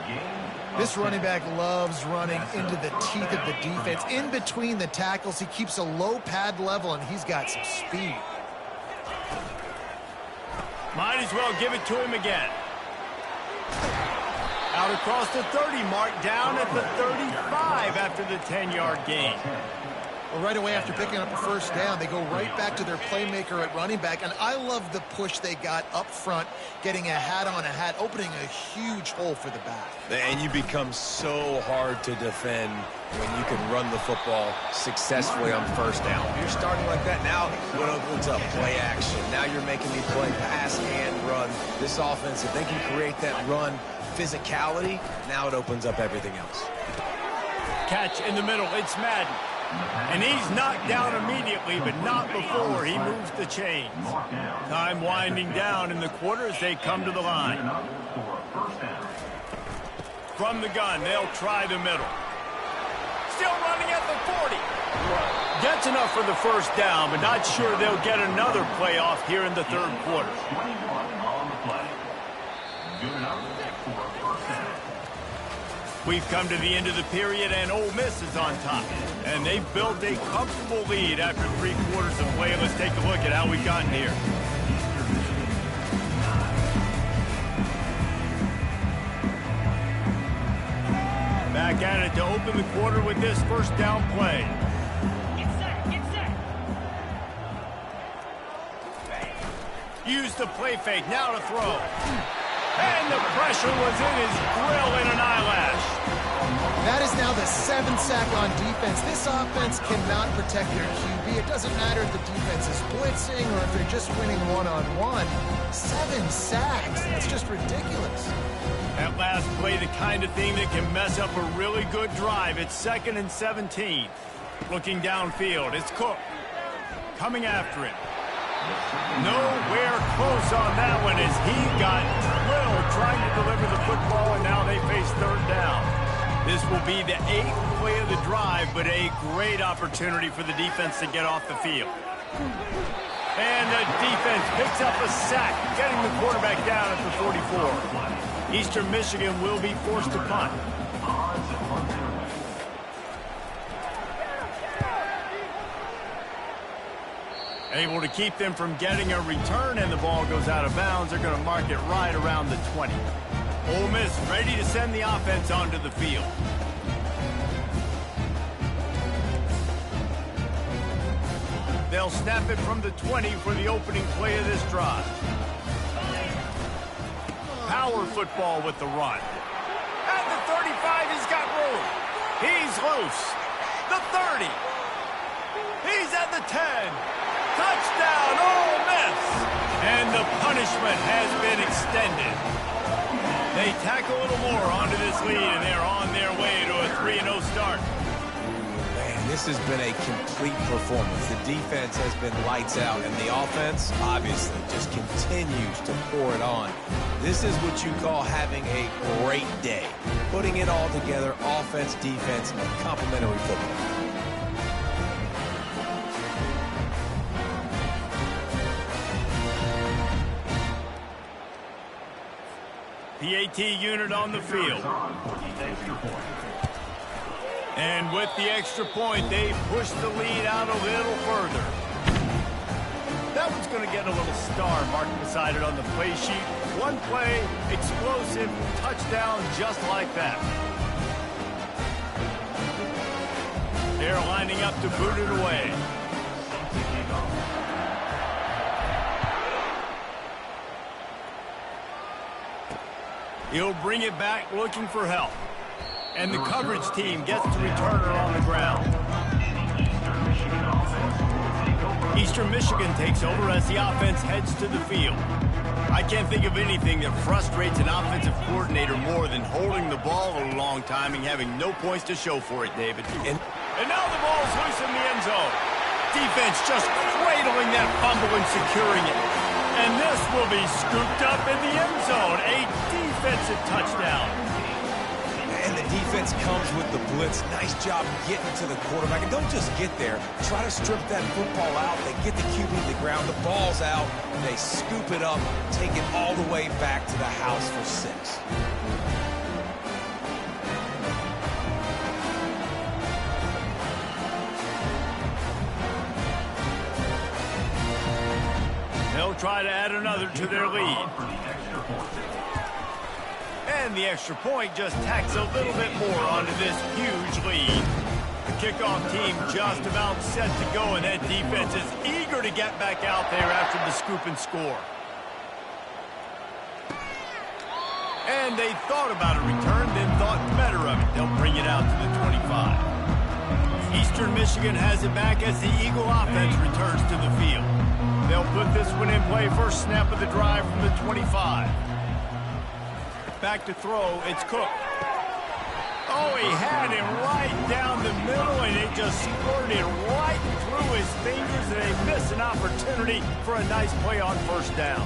This running back loves running into the teeth of the defense. In between the tackles, he keeps a low pad level, and he's got some speed. Might as well give it to him again. Out across the 30 mark, down at the 35 after the 10-yard gain. Well, right away after picking up a first down, they go right back to their playmaker at running back. And I love the push they got up front, getting a hat on a hat, opening a huge hole for the back. And you become so hard to defend when you can run the football successfully on first down. If you're starting like that, now it opens up play action. Now you're making me play pass and run. This offense, if they can create that run physicality, now it opens up everything else. Catch in the middle. It's Madden. And he's knocked down immediately, but not before he moves the chains. Time winding down in the quarter as they come to the line. From the gun, they'll try the middle. Still running at the 40. Gets enough for the first down, but not sure they'll get another play off here in the third quarter. We've come to the end of the period, and Ole Miss is on top. And they've built a comfortable lead after 3 quarters of play. Let's take a look at how we've gotten here. Back at it to open the quarter with this first down play. Get set, get set. Use the play fake, now to throw. And the pressure was in his grill in an eyelash. That is now the 7th sack on defense. This offense cannot protect their QB. It doesn't matter if the defense is blitzing or if they're just winning one-on-one. 7 sacks. That's just ridiculous. That last play, the kind of thing that can mess up a really good drive. It's 2nd and 17. Looking downfield, it's Cook. Coming after it. Nowhere close on that one as he got drilled trying to deliver the football, and now they face third down. This will be the 8th play of the drive, but a great opportunity for the defense to get off the field. And the defense picks up a sack, getting the quarterback down at the 44. Eastern Michigan will be forced to punt. Able to keep them from getting a return, and the ball goes out of bounds. They're going to mark it right around the 20. Ole Miss ready to send the offense onto the field. They'll snap it from the 20 for the opening play of this drive. Power football with the run. At the 35, he's got room. He's loose. The 30. He's at the 10. Touchdown, Ole Miss! And the punishment has been extended. They tack a little more onto this lead, and they're on their way to a 3-0 start. Man, this has been a complete performance. The defense has been lights out, and the offense, obviously, just continues to pour it on. This is what you call having a great day. Putting it all together, offense, defense, and complementary football. PAT unit on the field. And with the extra point, they push the lead out a little further. That one's going to get a little star marked beside it on the play sheet. One play, explosive, touchdown just like that. They're lining up to boot it away. He'll bring it back looking for help. And the coverage team gets to return it on the ground. Eastern Michigan takes over as the offense heads to the field. I can't think of anything that frustrates an offensive coordinator more than holding the ball a long time and having no points to show for it, David. And now the ball's loose in the end zone. Defense just cradling that fumble and securing it. And this will be scooped up in the end zone. A defensive touchdown. And the defense comes with the blitz. Nice job getting to the quarterback. And don't just get there. Try to strip that football out. They get the QB to the ground. The ball's out. They scoop it up, take it all the way back to the house for 6. They'll try to add another to their lead. And the extra point just tacks a little bit more onto this huge lead. The kickoff team just about set to go, and that defense is eager to get back out there after the scoop and score. And they thought about a return, then thought better of it. They'll bring it out to the 25. Eastern Michigan has it back as the Eagle offense returns to the field. They'll put this one in play, first snap of the drive from the 25. Back to throw, it's Cook. Oh, he had him right down the middle, and it just squirted right through his fingers, and they miss an opportunity for a nice play on first down.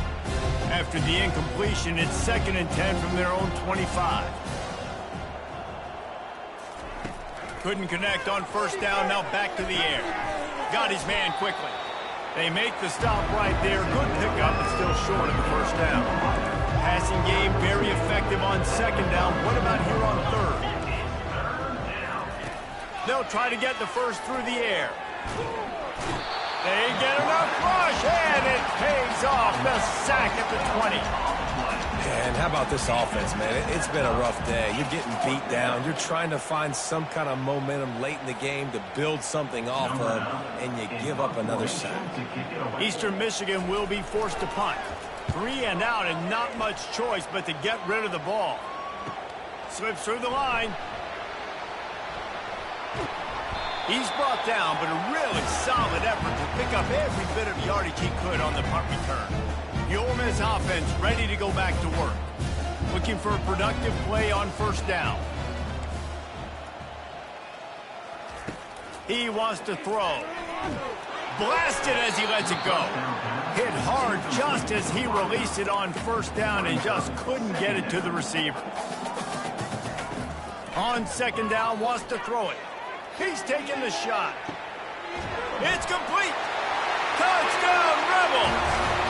After the incompletion, it's 2nd and 10 from their own 25. Couldn't connect on first down, now back to the air. Got his man quickly. They make the stop right there. Good pickup, but still short of the first down. Passing game very effective on 2nd down. What about here on 3rd? They'll try to get the first through the air. They get enough rush, and it pays off. The sack at the 20. And how about this offense, man? It's been a rough day. You're getting beat down. You're trying to find some kind of momentum late in the game to build something off of, and you give up another sack. Eastern Michigan will be forced to punt. 3 and out, and not much choice but to get rid of the ball. Slips through the line. He's brought down, but a really solid effort to pick up every bit of yardage he could on the punt return. The Ole Miss offense ready to go back to work. Looking for a productive play on first down. He wants to throw. Blasted as he lets it go. Hit hard just as he released it on first down and just couldn't get it to the receiver. On 2nd down, wants to throw it. He's taking the shot. It's complete. Touchdown, Rebels.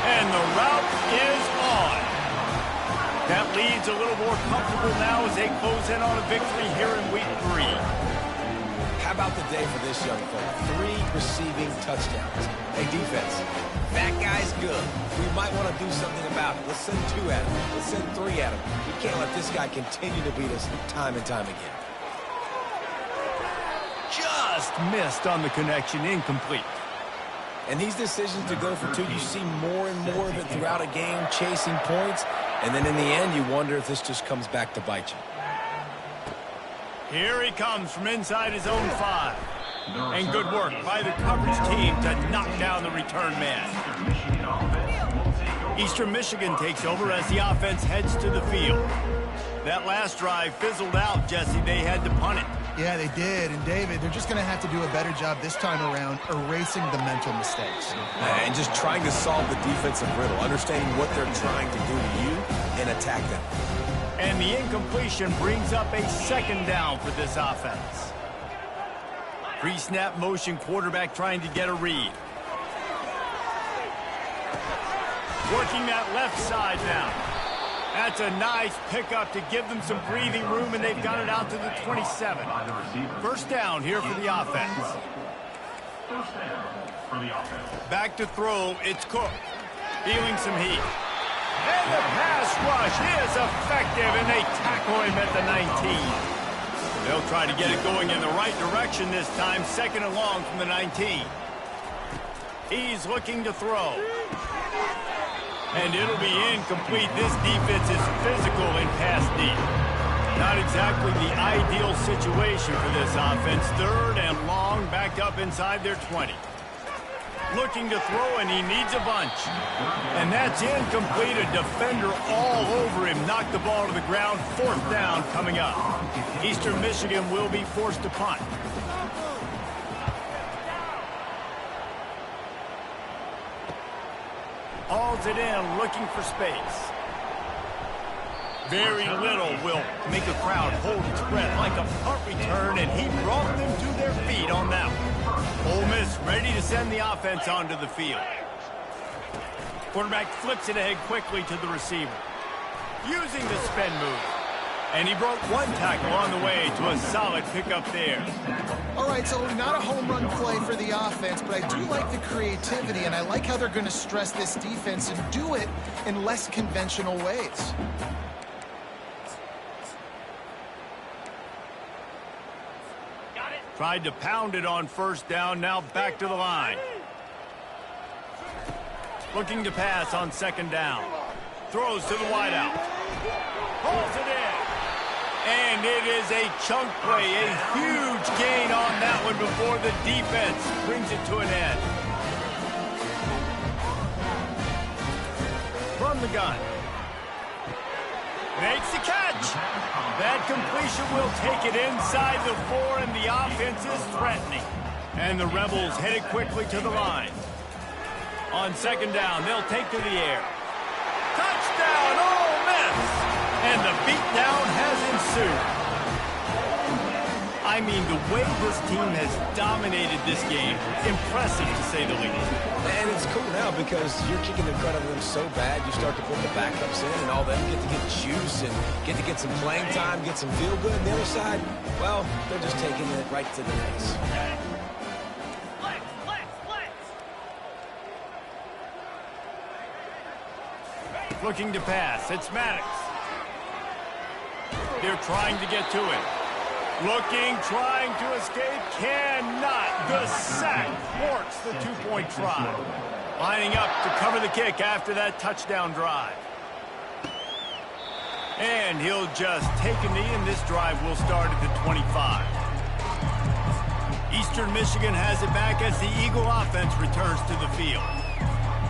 And the route is on. That leads a little more comfortable now as they close in on a victory here in week 3. How about the day for this young fella? 3 receiving touchdowns. Hey, defense, that guy's good. We might want to do something about it. Let's send 2 at him. Let's send 3 at him. We can't let this guy continue to beat us time and time again. Just missed on the connection, incomplete. And these decisions to go for 2, you see more and more of it throughout a game, chasing points. And then in the end, you wonder if this just comes back to bite you. Here he comes from inside his own 5. And good work by the coverage team to knock down the return man. Eastern Michigan takes over as the offense heads to the field. That last drive fizzled out, Jesse. They had to punt it. Yeah, they did. And, David, they're just going to have to do a better job this time around erasing the mental mistakes. And just trying to solve the defensive riddle, understanding what they're trying to do to you and attack them. And the incompletion brings up a 2nd down for this offense. Pre-snap motion, quarterback trying to get a read. Working that left side now. That's a nice pickup to give them some breathing room, and they've got it out to the 27. First down here for the offense. Back to throw, it's Cook. Feeling some heat. And the pass rush is effective, and they tackle him at the 19. They'll try to get it going in the right direction this time, 2nd and long from the 19. He's looking to throw. And it'll be incomplete. This defense is physical and pass deep. Not exactly the ideal situation for this offense. 3rd and long, back up inside their 20. Looking to throw, and he needs a bunch. And that's incomplete. A defender all over him. Knocked the ball to the ground. 4th down coming up. Eastern Michigan will be forced to punt. Hauls it in, looking for space. Very little will make a crowd hold its breath like a punt return, and he brought them to their feet on that one. Ole Miss ready to send the offense onto the field. Quarterback flips it ahead quickly to the receiver. Using the spin move. And he broke 1 tackle on the way to a solid pickup there. All right, so not a home run play for the offense, but I do like the creativity, and I like how they're going to stress this defense and do it in less conventional ways. Tried to pound it on 1st down, now back to the line. Looking to pass on 2nd down. Throws to the wideout. Pulls it in. And it is a chunk play, a huge gain on that one before the defense brings it to an end. From the gun. Makes the catch. That completion will take it inside the 4, and the offense is threatening. And the Rebels headed quickly to the line. On 2nd down, they'll take to the air. Touchdown, Ole Miss! And the beatdown has ensued. I mean, the way this team has dominated this game, impressive to say the least. And it's cool now because you're kicking the crud out of them so bad, you start to put the backups in, and all them get to get juice and get to get some playing time, get some feel good. And the other side, well, they're just taking it right to the face. Looking to pass. It's Maddox. They're trying to get to it. Looking, trying to escape, cannot. The sack thwarts the 2-point try. Lining up to cover the kick after that touchdown drive. And he'll just take a knee, and this drive will start at the 25. Eastern Michigan has it back as the Eagle offense returns to the field.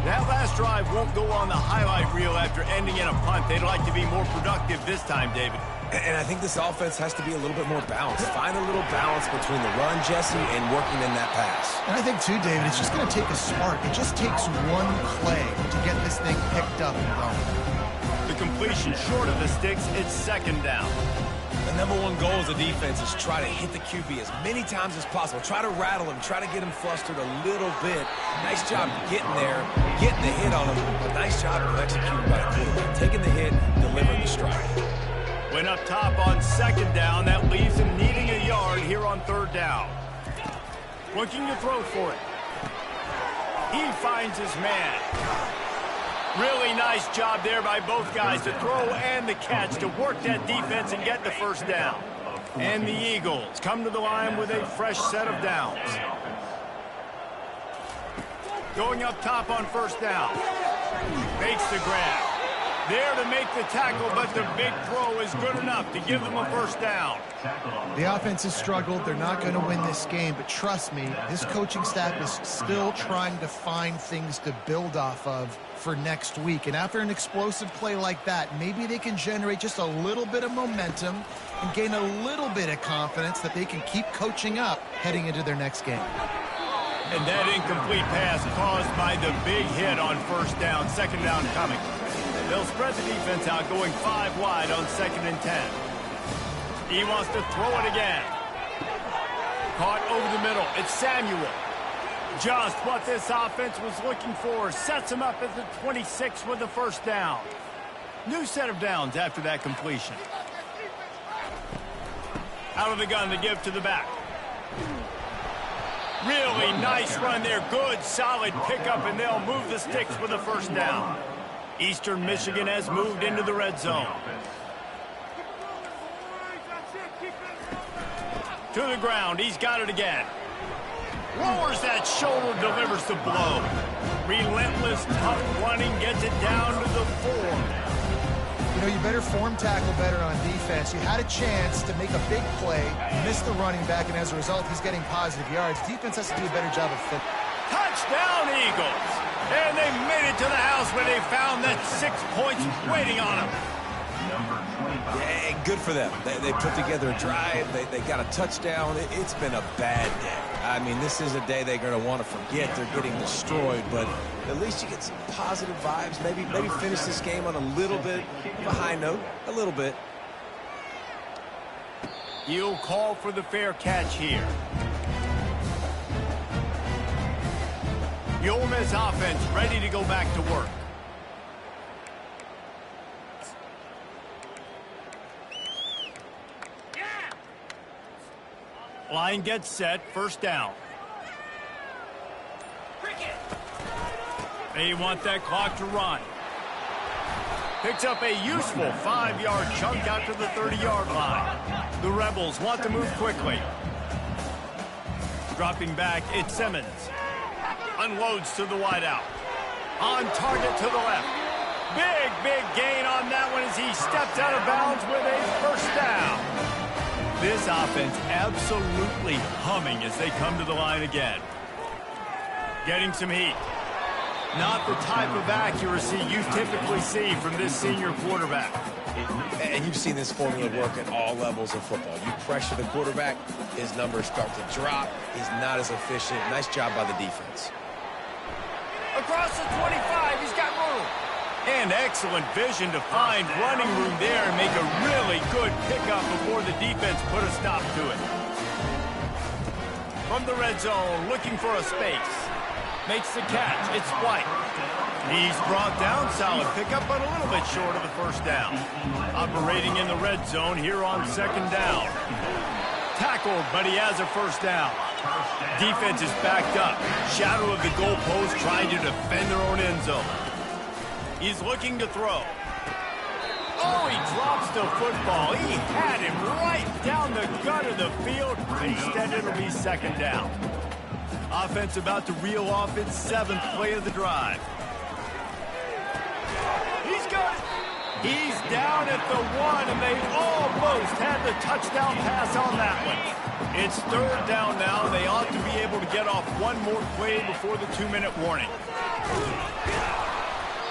That last drive won't go on the highlight reel after ending in a punt. They'd like to be more productive this time, David. And I think this offense has to be a little bit more balanced. Find a little balance between the run, Jesse, and working in that pass. And I think, too, David, it's just going to take a spark. It just takes one play to get this thing picked up and going. The completion short of the sticks, it's 2nd down. The #1 goal as a defense is try to hit the QB as many times as possible. Try to rattle him. Try to get him flustered a little bit. Nice job getting there, getting the hit on him. But nice job of executing by the quarterback. Taking the hit, delivering the strike. Went up top on 2nd down. That leaves him needing a yard here on 3rd down. Looking to throw for it. He finds his man. Really nice job there by both guys to throw and the catch to work that defense and get the 1st down. And the Eagles come to the line with a fresh set of downs. Going up top on 1st down. Makes the grab. There to make the tackle, but the big throw is good enough to give them a 1st down. The offense has struggled. They're not going to win this game, but trust me, this coaching staff is still trying to find things to build off of for next week. And after an explosive play like that, maybe they can generate just a little bit of momentum and gain a little bit of confidence that they can keep coaching up heading into their next game. And that incomplete pass caused by the big hit on 1st down. 2nd down coming. They'll spread the defense out, going 5 wide on 2nd and 10. He wants to throw it again. Caught over the middle. It's Samuel. Just what this offense was looking for. Sets him up at the 26 with the 1st down. New set of downs after that completion. Out of the gun to give to the back. Really nice run there. Good, solid pickup, and they'll move the sticks with the 1st down. Eastern Michigan has moved into the red zone. To the ground. He's got it again. Lowers that shoulder, delivers the blow. Relentless, tough running, gets it down to the 4. You know, you better form tackle better on defense. You had a chance to make a big play, missed the running back, and as a result, he's getting positive yards. Defense has to do a better job of fit. Touchdown, Eagles. And they made it to the house where they found that 6 points waiting on them. Yeah, good for them. They put together a drive. They got a touchdown. It's been a bad day. I mean, this is a day they're going to want to forget. They're getting destroyed, but at least you get some positive vibes. Maybe finish this game on a little bit of a high note. A little bit. You'll call for the fair catch here. The Ole Miss offense ready to go back to work. Line gets set, first down. They want that clock to run. Picks up a useful 5-yard chunk out to the 30-yard line. The Rebels want to move quickly. Dropping back, it's Simmons. Unloads to the wideout. On target to the left. Big gain on that one as he steps out of bounds with a first down. This offense absolutely humming as they come to the line again. Getting some heat. Not the type of accuracy you typically see from this senior quarterback. And you've seen this formula work at all levels of football. You pressure the quarterback, his numbers start to drop. He's not as efficient. Nice job by the defense. Across the 25, he's got room. And excellent vision to find running room there and make a really good pickup before the defense put a stop to it. From the red zone, looking for a space. Makes the catch. It's White. He's brought down. Solid pickup, but a little bit short of the first down. Operating in the red zone here on second down. Tackled, but he has a first down. Defense is backed up. Shadow of the goalpost trying to defend their own end zone. He's looking to throw. Oh, he drops the football. He had him right down the gut of the field. Instead, it'll be second down. Offense about to reel off its 7th play of the drive. He's got it. He's down at the 1, and they almost had the touchdown pass on that one. It's third down now. They ought to be able to get off one more play before the 2-minute warning.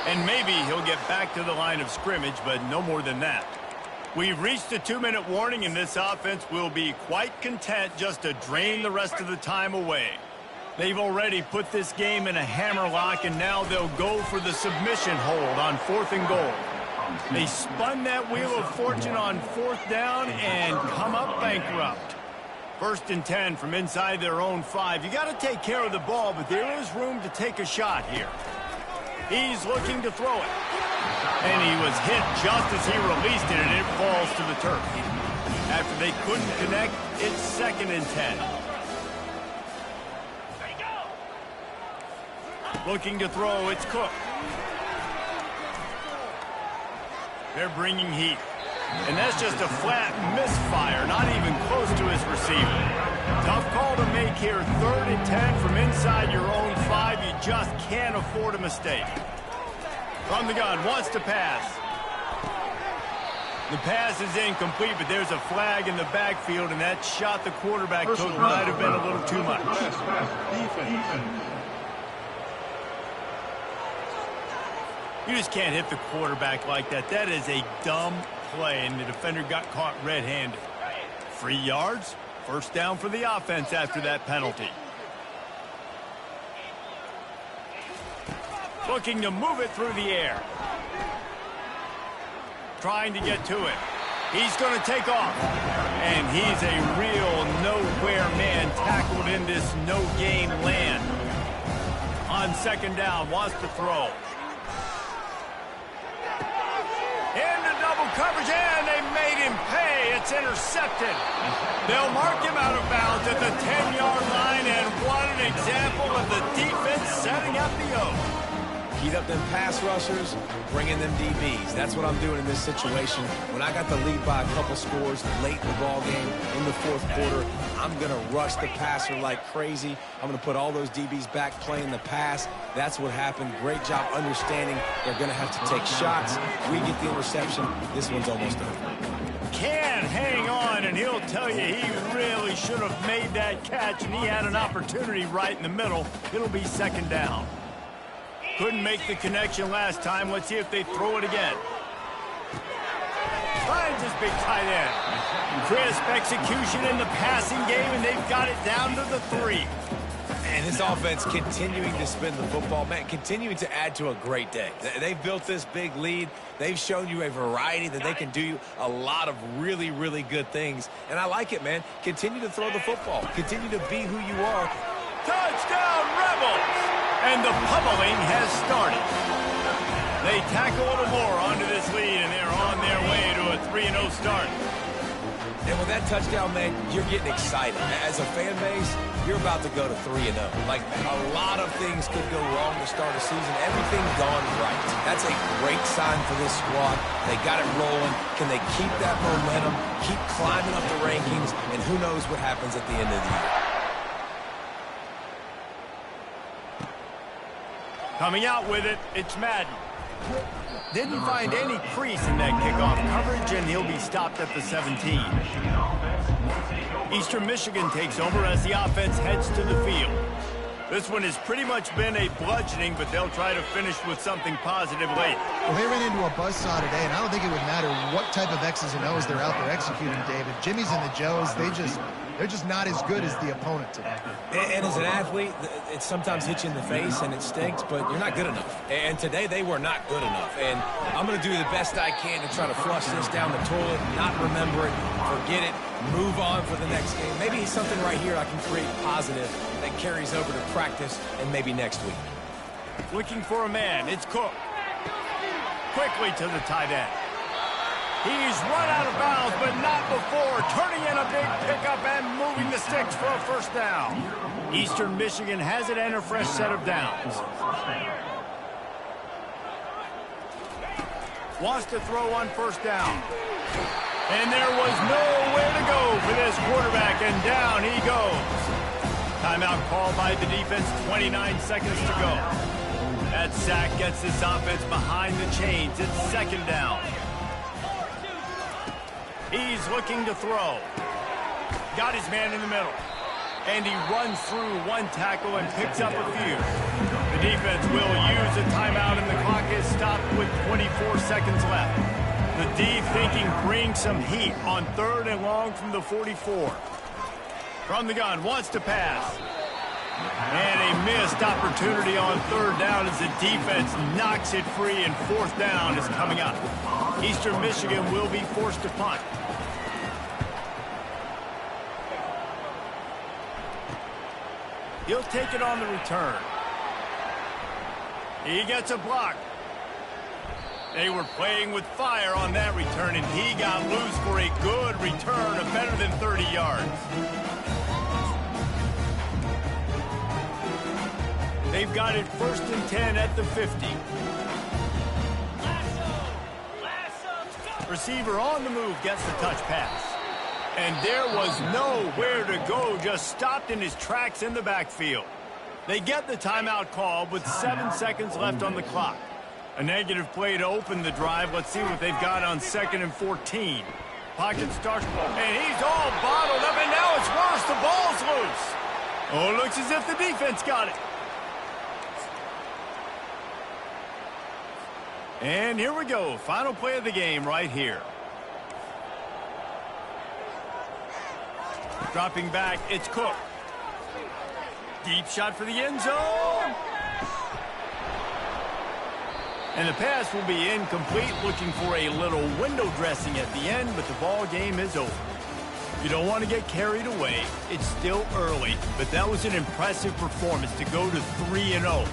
And maybe he'll get back to the line of scrimmage, but no more than that. We've reached the 2-minute warning, and this offense will be quite content just to drain the rest of the time away. They've already put this game in a hammerlock, and now they'll go for the submission hold on 4th and goal. They spun that wheel of fortune on 4th down and come up bankrupt. 1st and 10 from inside their own 5. You got to take care of the ball, but there is room to take a shot here. He's looking to throw it. And he was hit just as he released it, and it falls to the turf. After they couldn't connect, it's 2nd and 10. Looking to throw, it's Cook. They're bringing heat. And that's just a flat misfire, not even close to his receiver. Tough call to make here, 3rd and 10 from inside your own 5. You just can't afford a mistake. From the gun, wants to pass. The pass is incomplete, but there's a flag in the backfield, and that shot the quarterback took might have been a little too much. You just can't hit the quarterback like that. That is a dumb play, and the defender got caught red-handed. 3 yards, first down for the offense after that penalty. Looking to move it through the air. Trying to get to it. He's going to take off. And he's a real nowhere man tackled in this no-gain land. On 2nd down, wants to throw. Into double coverage, and they made him pay. It's intercepted. They'll mark him out of bounds at the 10-yard line, and what an example of the defense setting up the O. Heat up them pass rushers, bring in them DBs. That's what I'm doing in this situation. When I got the lead by a couple scores late in the ball game, in the 4th quarter, I'm going to rush the passer like crazy. I'm going to put all those DBs back playing the pass. That's what happened. Great job understanding they're going to have to take shots. We get the interception. This one's almost over. Can hang on, and and he'll tell you he really should have made that catch, and he had an opportunity right in the middle. It'll be second down. Couldn't make the connection last time. Let's see if they throw it again. Finds his big tight end. Crisp execution in the passing game, and they've got it down to the 3. And this offense continuing to spin the football, man, continuing to add to a great day. They've built this big lead. They've shown you a variety that they can do a lot of really, really good things. And I like it, man. Continue to throw the football. Continue to be who you are. Touchdown, Rebels! And the pummeling has started. They tack a little more onto this lead, and they're on their way to a 3-0 start. And with that touchdown, man, you're getting excited. As a fan base, you're about to go to 3-0. Like, a lot of things could go wrong to start a season. Everything gone right. That's a great sign for this squad. They got it rolling. Can they keep that momentum, keep climbing up the rankings, and who knows what happens at the end of the year. Coming out with it, it's Madden. Didn't find any crease in that kickoff coverage, and he'll be stopped at the 17. Eastern Michigan takes over as the offense heads to the field. This one has pretty much been a bludgeoning, but they'll try to finish with something positive late. Well, they ran into a buzzsaw today, and I don't think it would matter what type of X's and O's they're out there executing, David. Jimmy's and the Joes, they're just not as good as the opponent today. And as an athlete, it sometimes hits you in the face and it stinks, but you're not good enough. And today they were not good enough. And I'm going to do the best I can to try to flush this down the toilet, not remember it, forget it, move on for the next game. Maybe something right here I can create positive that carries over to practice and maybe next week. Looking for a man, it's Cook. Quickly to the tight end. He's run out of bounds, but not before. Turning in a big pickup and moving the sticks for a first down. Eastern Michigan has it and a fresh set of downs. Wants to throw on first down. And there was nowhere to go for this quarterback, and down he goes. Timeout called by the defense, 29 seconds to go. That sack gets this offense behind the chains. It's second down. He's looking to throw. Got his man in the middle. And he runs through one tackle and picks up a few. The defense will use a timeout, and the clock is stopped with 24 seconds left. The D thinking bring some heat on 3rd and long from the 44. From the gun, wants to pass. And a missed opportunity on 3rd down as the defense knocks it free, and 4th down is coming up. Eastern Michigan will be forced to punt. He'll take it on the return. He gets a block. They were playing with fire on that return, and he got loose for a good return of better than 30 yards. They've got it 1st and 10 at the 50. Receiver on the move gets the touch pass. And there was nowhere to go, just stopped in his tracks in the backfield. They get the timeout called with 7 seconds left on the clock. A negative play to open the drive. Let's see what they've got on 2nd and 14. Pocket starts, and he's all bottled up, and now it's worse. The ball's loose. Oh, it looks as if the defense got it. And here we go. Final play of the game right here. Dropping back, it's Cook. Deep shot for the end zone. And the pass will be incomplete, looking for a little window dressing at the end, but the ball game is over. You don't want to get carried away. It's still early, but that was an impressive performance to go to 3-0.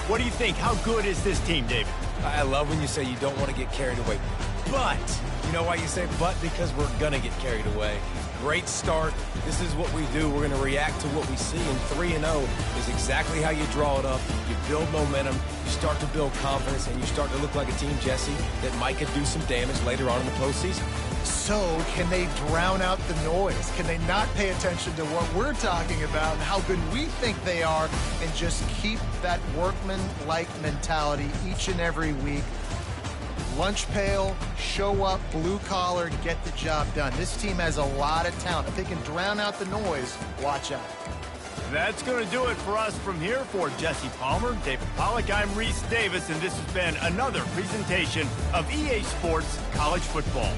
What do you think? How good is this team, David? I love when you say you don't want to get carried away. But, you know why you say but? Because we're going to get carried away. Great start. This is what we do. We're going to react to what we see, and 3-0 is exactly how you draw it up. You build momentum, you start to build confidence, and you start to look like a team, Jesse, that might could do some damage later on in the postseason. So, can they drown out the noise? Can they not pay attention to what we're talking about and how good we think they are, and just keep that workman-like mentality each and every week? Lunch pail, show up, blue collar, get the job done. This team has a lot of talent. If they can drown out the noise, watch out. That's going to do it for us from here. For Jesse Palmer, David Pollack, I'm Reese Davis, and this has been another presentation of EA Sports College Football.